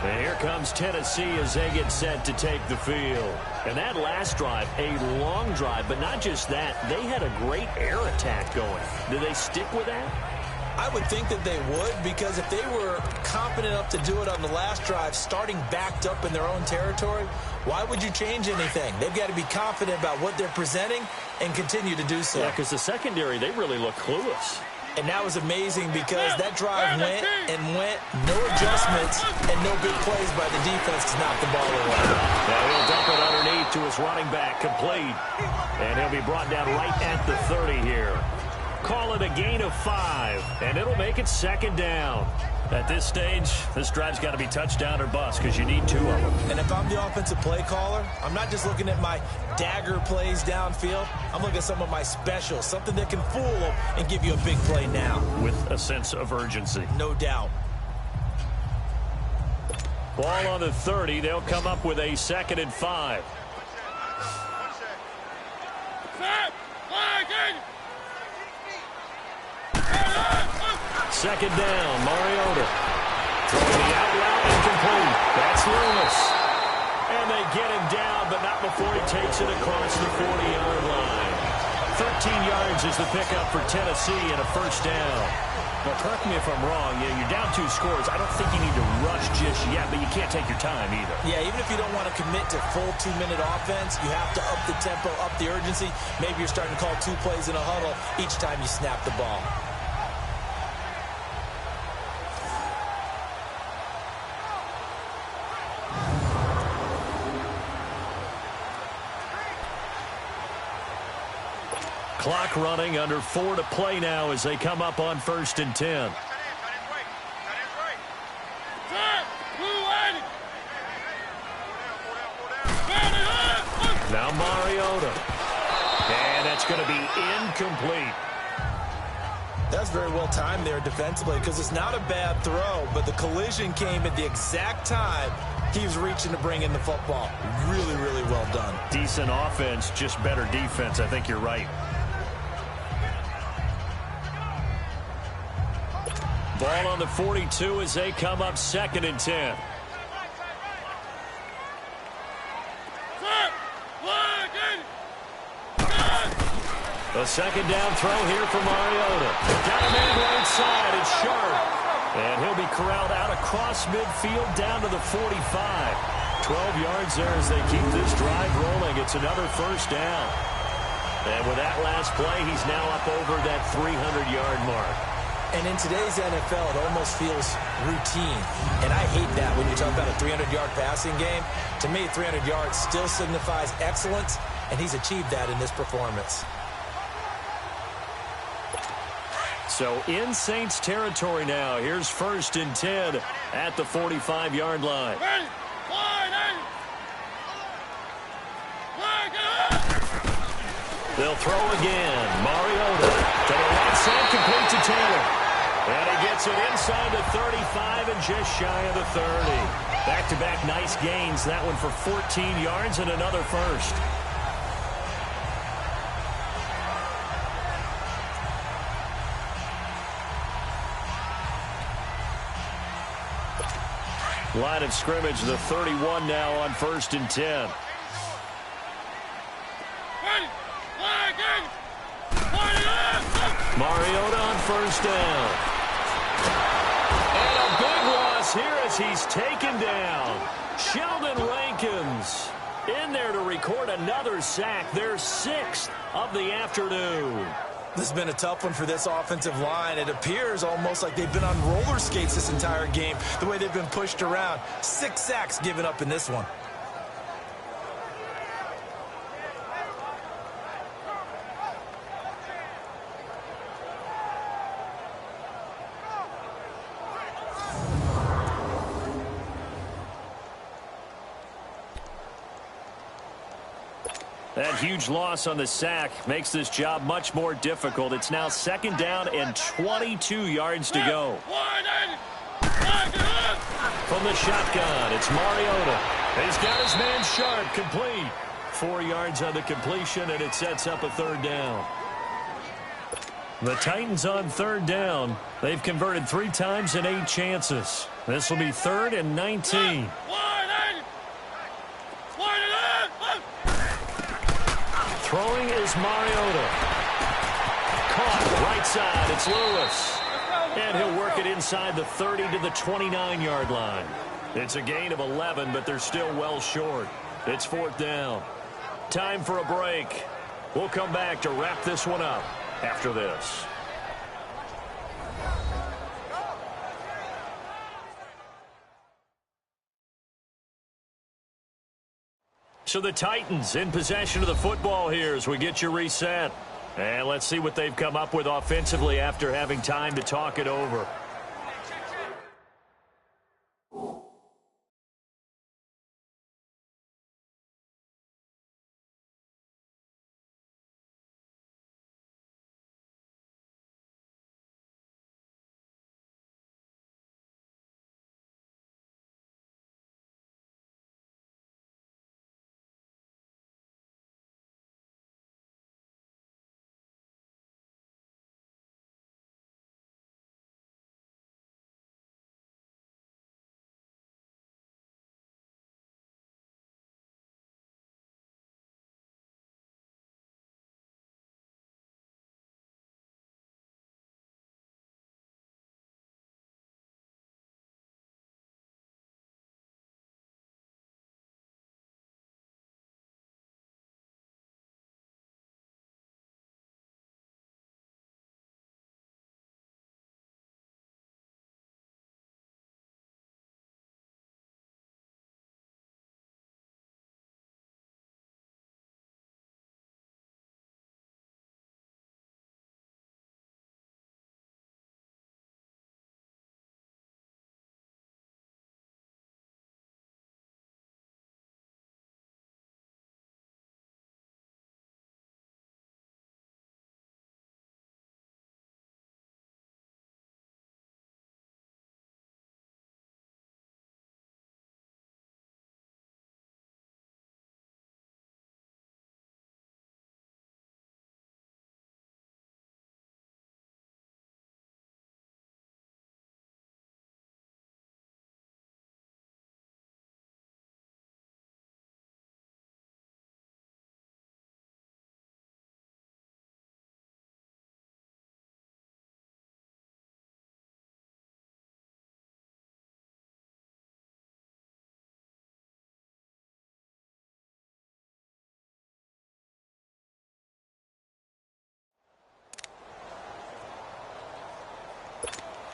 And here comes Tennessee as they get set to take the field. And that last drive, a long drive, but not just that. They had a great air attack going. Do they stick with that? I would think that they would, because if they were confident enough to do it on the last drive, starting backed up in their own territory, why would you change anything? They've got to be confident about what they're presenting and continue to do so. Yeah, because the secondary, they really look clueless. And that was amazing because that drive went and went, no adjustments, and no big plays by the defense to knock the ball away. Now he'll dump it underneath to his running back, complete. And he'll be brought down right at the 30 here. Call it a gain of 5, and it'll make it second down. At this stage, this drive's got to be touchdown or bust because you need 2 of them. And if I'm the offensive play caller, I'm not just looking at my dagger plays downfield. I'm looking at some of my specials, something that can fool them and give you a big play now. With a sense of urgency. No doubt. Ball on the 30. They'll come up with a 2nd and 5. Second down, Mariota. Throwing the out route incomplete. That's Loomis. And they get him down, but not before he takes it across the 40-yard line. 13 yards is the pickup for Tennessee and a first down. Now, correct me if I'm wrong. You're down 2 scores. I don't think you need to rush just yet, but you can't take your time either. Yeah, even if you don't want to commit to full 2-minute offense, you have to up the tempo, up the urgency. Maybe you're starting to call 2 plays in a huddle each time you snap the ball. Clock running, under 4 to play now as they come up on 1st and 10. Now Mariota. And that's going to be incomplete. That's very well timed there defensively because it's not a bad throw, but the collision came at the exact time he was reaching to bring in the football. Really, really well done. Decent offense, just better defense. I think you're right. Ball on the 42 as they come up 2nd and 10. A second down throw here for Mariota. Got a man right side. It's sharp. And he'll be corralled out across midfield down to the 45. 12 yards there as they keep this drive rolling. It's another first down. And with that last play, he's now up over that 300-yard mark. And in today's NFL, it almost feels routine. And I hate that when you talk about a 300-yard passing game. To me, 300 yards still signifies excellence, and he's achieved that in this performance. So in Saints territory now. Here's 1st and 10 at the 45-yard line. They'll throw again. Mariota to the right side, complete to Taylor. And he gets it inside the 35 and just shy of the 30. Back-to-back nice gains. That one for 14 yards and another first. Line of scrimmage, the 31 now on 1st and 10. Mariota on 1st down. And a big loss here as he's taken down. Sheldon Rankins in there to record another sack. Their 6th of the afternoon. This has been a tough one for this offensive line. It appears almost like they've been on roller skates this entire game, the way they've been pushed around. 6 sacks given up in this one. That huge loss on the sack makes this job much more difficult. It's now 2nd down and 22 yards to go. From the shotgun, it's Mariota. He's got his man Sharp complete. 4 yards on the completion, and it sets up a third down. The Titans on third down. They've converted 3 times in 8 chances. This will be 3rd and 19. Throwing is Mariota. Caught right side. It's Lewis. And he'll work it inside the 30 to the 29-yard line. It's a gain of 11, but they're still well short. It's 4th down. Time for a break. We'll come back to wrap this one up after this. So the Titans in possession of the football here as we get you reset. And let's see what they've come up with offensively after having time to talk it over.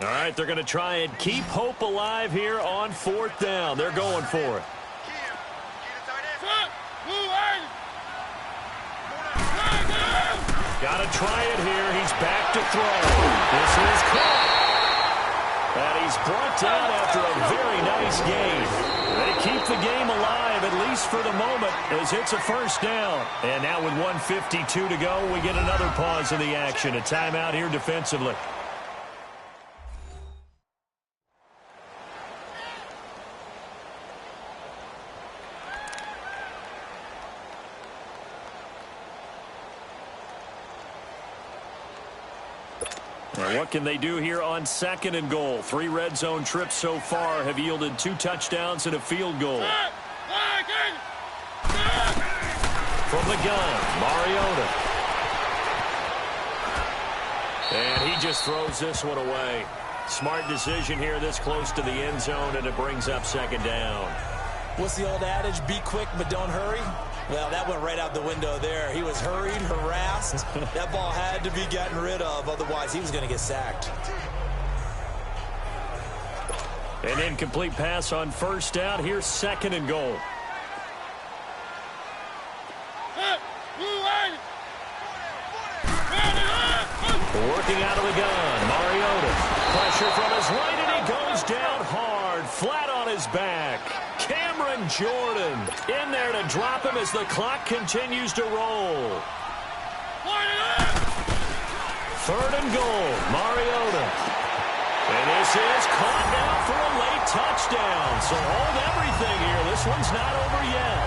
All right, they're going to try and keep hope alive here on 4th down. They're going for it. Got to try it here. He's back to throw. This is caught. And he's brought down after a very nice game. They keep the game alive, at least for the moment, as it's a 1st down. And now with 1:52 to go, we get another pause in the action. A timeout here defensively. What can they do here on 2nd and goal? 3 red zone trips so far have yielded 2 touchdowns and a field goal. From the gun, Mariota. And he just throws this one away. Smart decision here this close to the end zone, and it brings up 2nd down. What's the old adage? Be quick, but don't hurry. Well, that went right out the window there. He was hurried, harassed. That ball had to be gotten rid of. Otherwise, he was going to get sacked. An incomplete pass on 1st down. Here's 2nd and goal. Working out of the gun. Mariota. Pressure from his right, and he goes down hard. Flat on his back. Cameron Jordan in there to drop him as the clock continues to roll. 3rd and goal, Mariota. And this is caught now for a late touchdown. down. So hold everything here. This one's not over yet.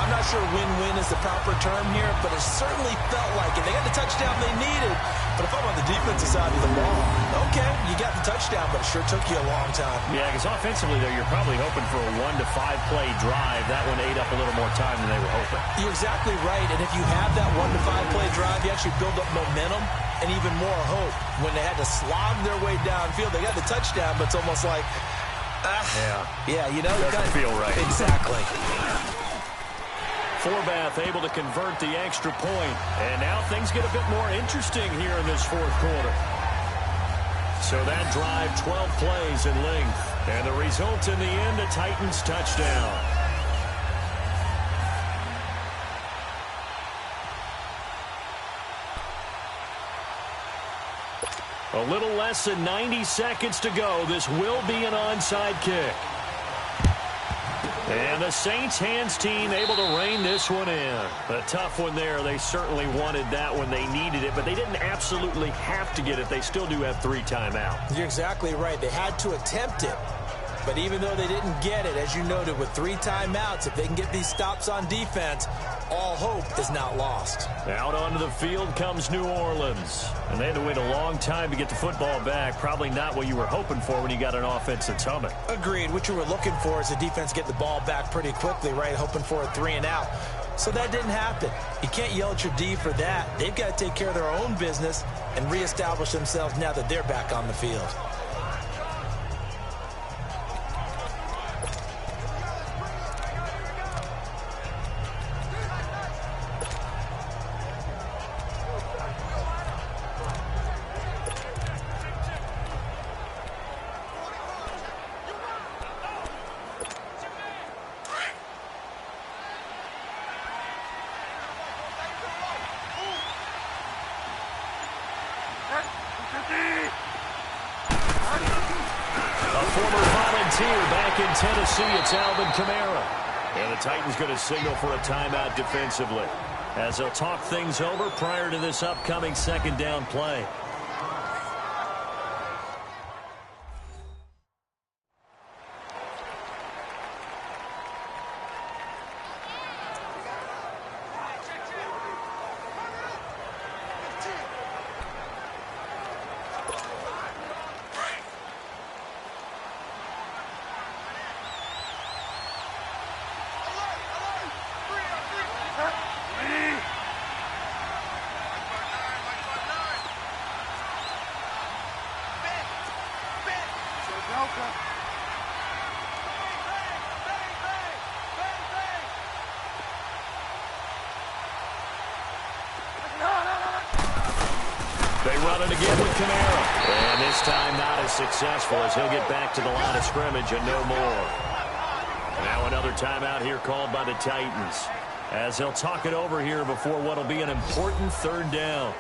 I'm not sure win-win is the proper term here, but it certainly felt like it. They got the touchdown they needed, but if I'm on the defensive side of the ball, okay, you got the touchdown, but it sure took you a long time. Yeah, because offensively, though, you're probably hoping for a 1 to 5 play drive. That one ate up a little more time than they were hoping. You're exactly right, and if you have that 1 to 5 play drive, you actually build up momentum and even more hope. When they had to slog their way downfield, they got the touchdown, but it's almost like, yeah, you know, doesn't feel right. Exactly. Forbath able to convert the extra point. And now things get a bit more interesting here in this fourth quarter. So that drive, 12 plays in length. And the result in the end, a Titans touchdown. A little less than 90 seconds to go. This will be an onside kick. And the Saints hands team able to rein this one in. A tough one there. They certainly wanted that when they needed it, but they didn't absolutely have to get it. They still do have 3 timeouts. You're exactly right. They had to attempt it. But even though they didn't get it, as you noted, with 3 timeouts, if they can get these stops on defense, all hope is not lost. Out onto the field comes New Orleans. And they had to wait a long time to get the football back. Probably not what you were hoping for when you got an offense that's humming. Agreed. What you were looking for is the defense get the ball back pretty quickly, right? Hoping for a 3 and out. So that didn't happen. You can't yell at your D for that. They've got to take care of their own business and reestablish themselves now that they're back on the field. Tennessee, it's Alvin Kamara. And the Titans going to signal for a timeout defensively as they'll talk things over prior to this upcoming second down play. They run it again with Kamara. And this time not as successful as he'll get back to the line of scrimmage and no more. Now another timeout here called by the Titans as they'll talk it over here before what will be an important third down.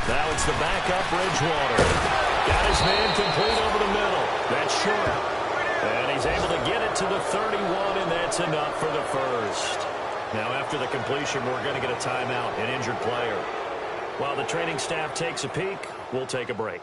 Now it's the backup Bridgewater. Got his man complete over the middle. That's short. And he's able to get it to the 31, and that's enough for the first. Now after the completion, we're going to get a timeout, an injured player. While the training staff takes a peek, we'll take a break.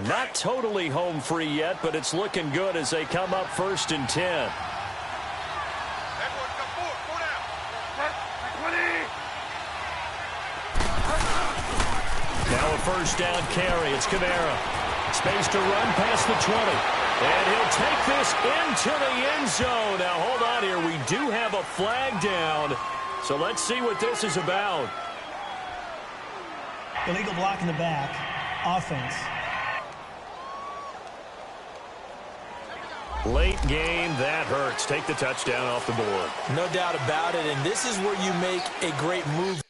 Not totally home free yet, but it's looking good as they come up 1st and 10. first down carry. It's Kamara. Space to run past the 20. And he'll take this into the end zone. Now, hold on here. We do have a flag down. So let's see what this is about. Illegal block in the back. Offense. Late game, that hurts. Take the touchdown off the board. No doubt about it, and this is where you make a great move.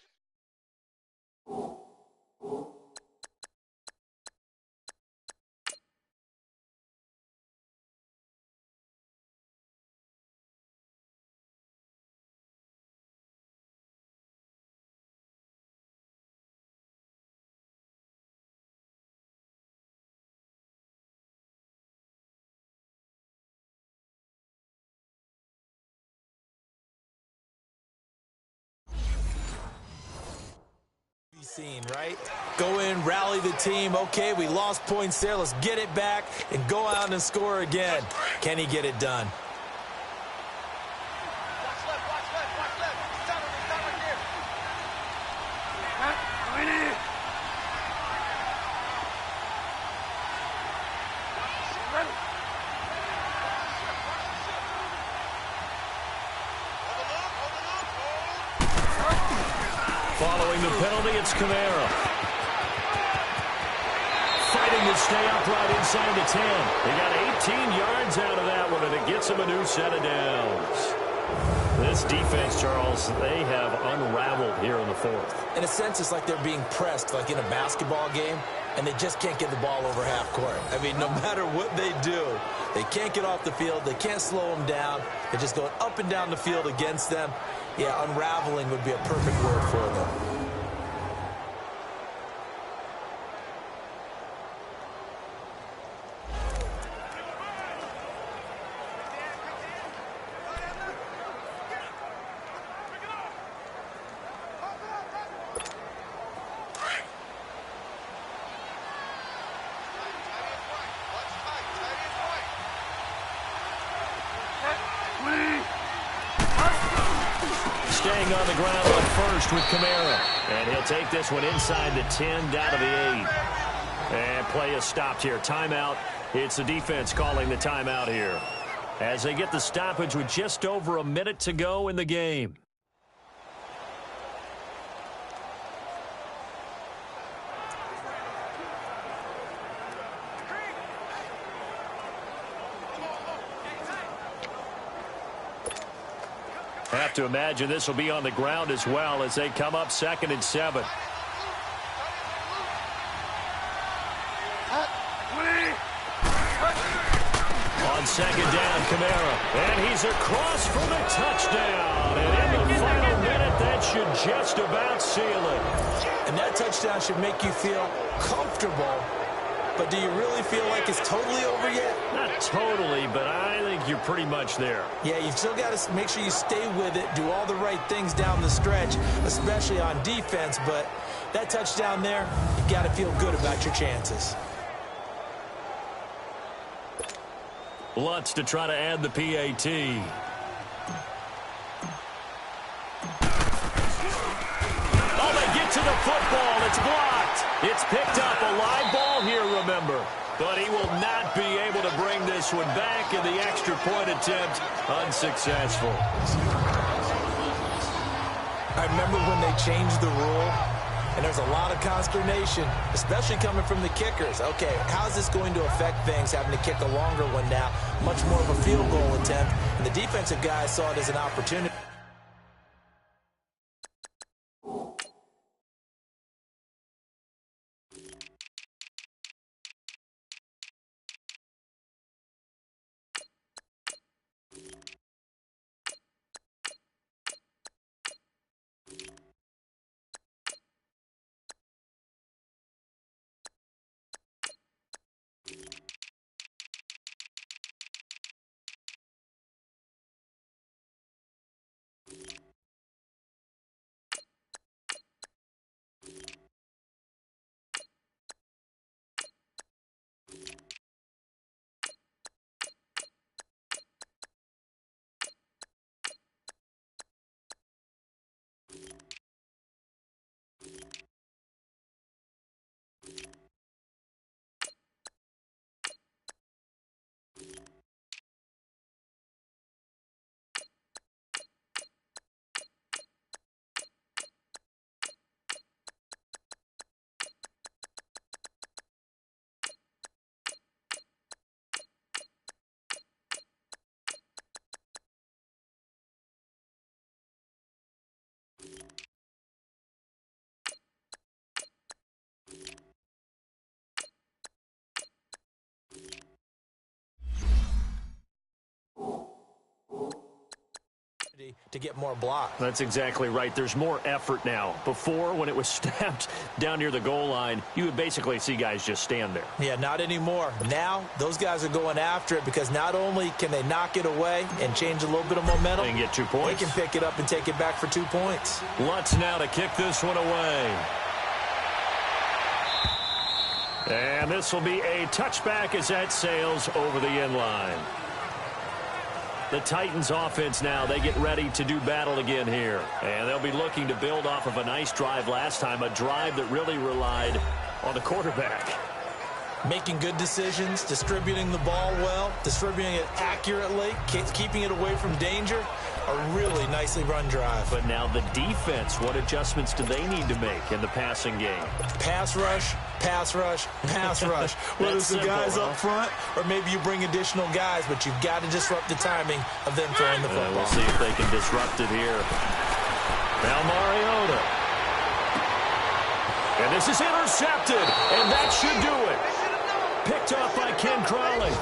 Scene, right? Go in, rally the team. Okay, we lost points there. Let's get it back and go out and score again. Can he get it done? Following the penalty, it's Kamara. Fighting to stay upright inside the 10. They got 18 yards out of that one, and it gets them a new set of downs. This defense, Charles, they have unraveled here in the fourth. In a sense, it's like they're being pressed, like in a basketball game, and they just can't get the ball over half court. I mean, no matter what they do, they can't get off the field. They can't slow them down. They're just going up and down the field against them. Yeah, unraveling would be a perfect word for them. Staying on the ground on first with Kamara. And he'll take this one inside the 10, down to the 8. And play is stopped here. Timeout. It's the defense calling the timeout here, as they get the stoppage with just over a minute to go in the game. Have to imagine this will be on the ground as well as they come up 2nd and 7. On 2nd down, Kamara. And he's across for the touchdown. And in the final minute, that should just about seal it. And that touchdown should make you feel comfortable. But do you really feel like it's totally over yet? Not totally, but I think you're pretty much there. Yeah, you've still got to make sure you stay with it, do all the right things down the stretch, especially on defense. But that touchdown there, you've got to feel good about your chances. Lutz to try to add the PAT. Oh, they get to the football. It's blocked. It's picked up. A live ball here, remember. But he will not be able to bring this one back, and the extra point attempt unsuccessful. I remember when they changed the rule, and there's a lot of consternation, especially coming from the kickers. Okay, how's this going to affect things, having to kick a longer one now, much more of a field goal attempt, and the defensive guys saw it as an opportunity. ability to get more blocks. That's exactly right. There's more effort now. Before, when it was snapped down near the goal line, you would basically see guys just stand there. Yeah, not anymore. Now, those guys are going after it because not only can they knock it away and change a little bit of momentum, and get 2 points. They can pick it up and take it back for 2 points. Lutz now to kick this one away. And this will be a touchback as that sails over the end line. The Titans offense now, they get ready to do battle again here. And they'll be looking to build off of a nice drive last time, a drive that really relied on the quarterback. Making good decisions, distributing the ball well, distributing it accurately, keeping it away from danger. A really nicely run drive. But now the defense, what adjustments do they need to make in the passing game? Pass rush, pass rush, pass rush. Whether it's the guys up front or maybe you bring additional guys, but you've got to disrupt the timing of them throwing the football. We'll see if they can disrupt it here. Now Mariota. And this is intercepted, and that should do it. Picked off by Ken Crawley.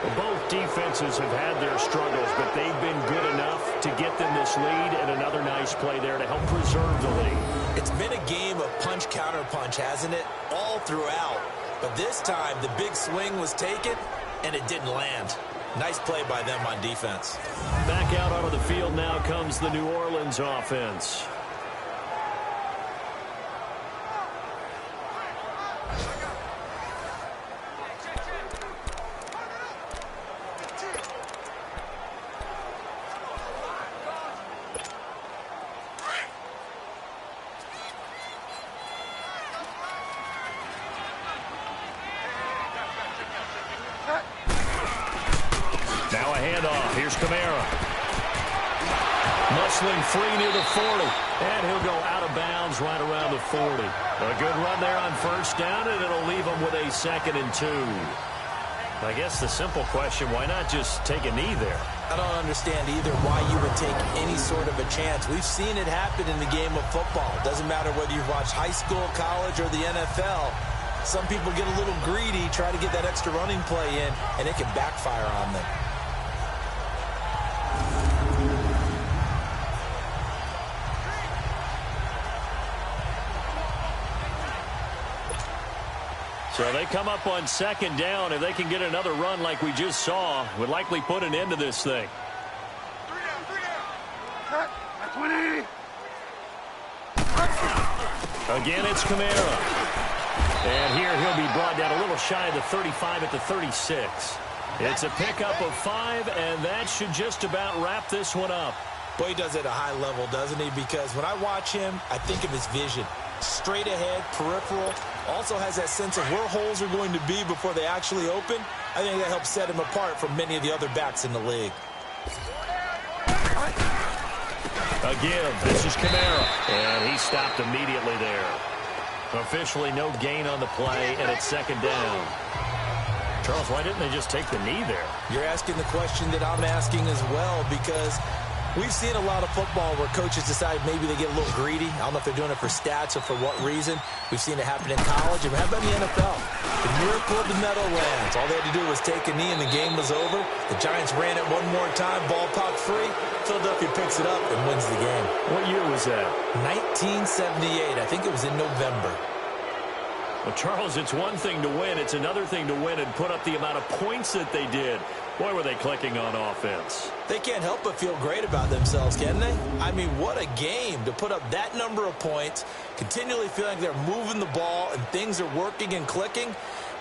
Well, both defenses have had their struggles, but they've been good enough to get them this lead, and another nice play there to help preserve the lead. It's been a game of punch-counter-punch, hasn't it? All throughout. But this time, the big swing was taken, and it didn't land. Nice play by them on defense. Back out onto the field now comes the New Orleans offense. Now a handoff. Here's Kamara. Muscling free near the 40. And he'll go out of bounds right around the 40. A good run there on first down, and it'll leave him with a 2nd and 2. I guess the simple question, why not just take a knee there? I don't understand either why you would take any sort of a chance. We've seen it happen in the game of football. It doesn't matter whether you've watched high school, college, or the NFL. Some people get a little greedy, try to get that extra running play in, and it can backfire on them. So they come up on 2nd down. If they can get another run like we just saw, would likely put an end to this thing. 3 down. That's 180. Again, it's Kamara. And here he'll be brought down a little shy of the 35 at the 36. It's a pickup of 5, and that should just about wrap this one up. Boy, he does it at a high level, doesn't he? Because when I watch him, I think of his vision. Straight ahead, peripheral. Also has that sense of where holes are going to be before they actually open. I think that helps set him apart from many of the other backs in the league. Again, this is Kamara. And he stopped immediately there. Officially no gain on the play, and it's 2nd down. Charles, why didn't they just take the knee there? You're asking the question that I'm asking as well, because we've seen a lot of football where coaches decide maybe they get a little greedy. I don't know if they're doing it for stats or for what reason. We've seen it happen in college. And how about in the NFL? The miracle of the Meadowlands. All they had to do was take a knee and the game was over. The Giants ran it one more time. Ball popped free. Philadelphia picks it up and wins the game. What year was that? 1978. I think it was in November. Well, Charles, it's one thing to win. It's another thing to win and put up the amount of points that they did. Boy, were they clicking on offense. They can't help but feel great about themselves, can they? I mean, what a game to put up that number of points, continually feeling like they're moving the ball and things are working and clicking.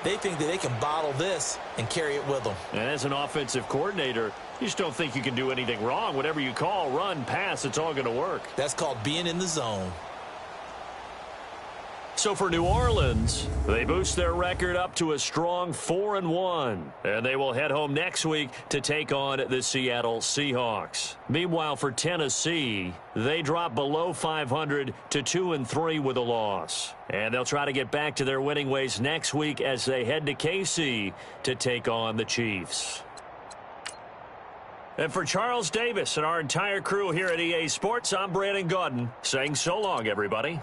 They think that they can bottle this and carry it with them. And as an offensive coordinator, you just don't think you can do anything wrong. Whatever you call, run, pass, it's all going to work. That's called being in the zone. So for New Orleans, they boost their record up to a strong 4-1. And they will head home next week to take on the Seattle Seahawks. Meanwhile, for Tennessee, they drop below 500 to 2-3 with a loss. And they'll try to get back to their winning ways next week as they head to KC to take on the Chiefs. And for Charles Davis and our entire crew here at EA Sports, I'm Brandon Gaudin saying so long, everybody.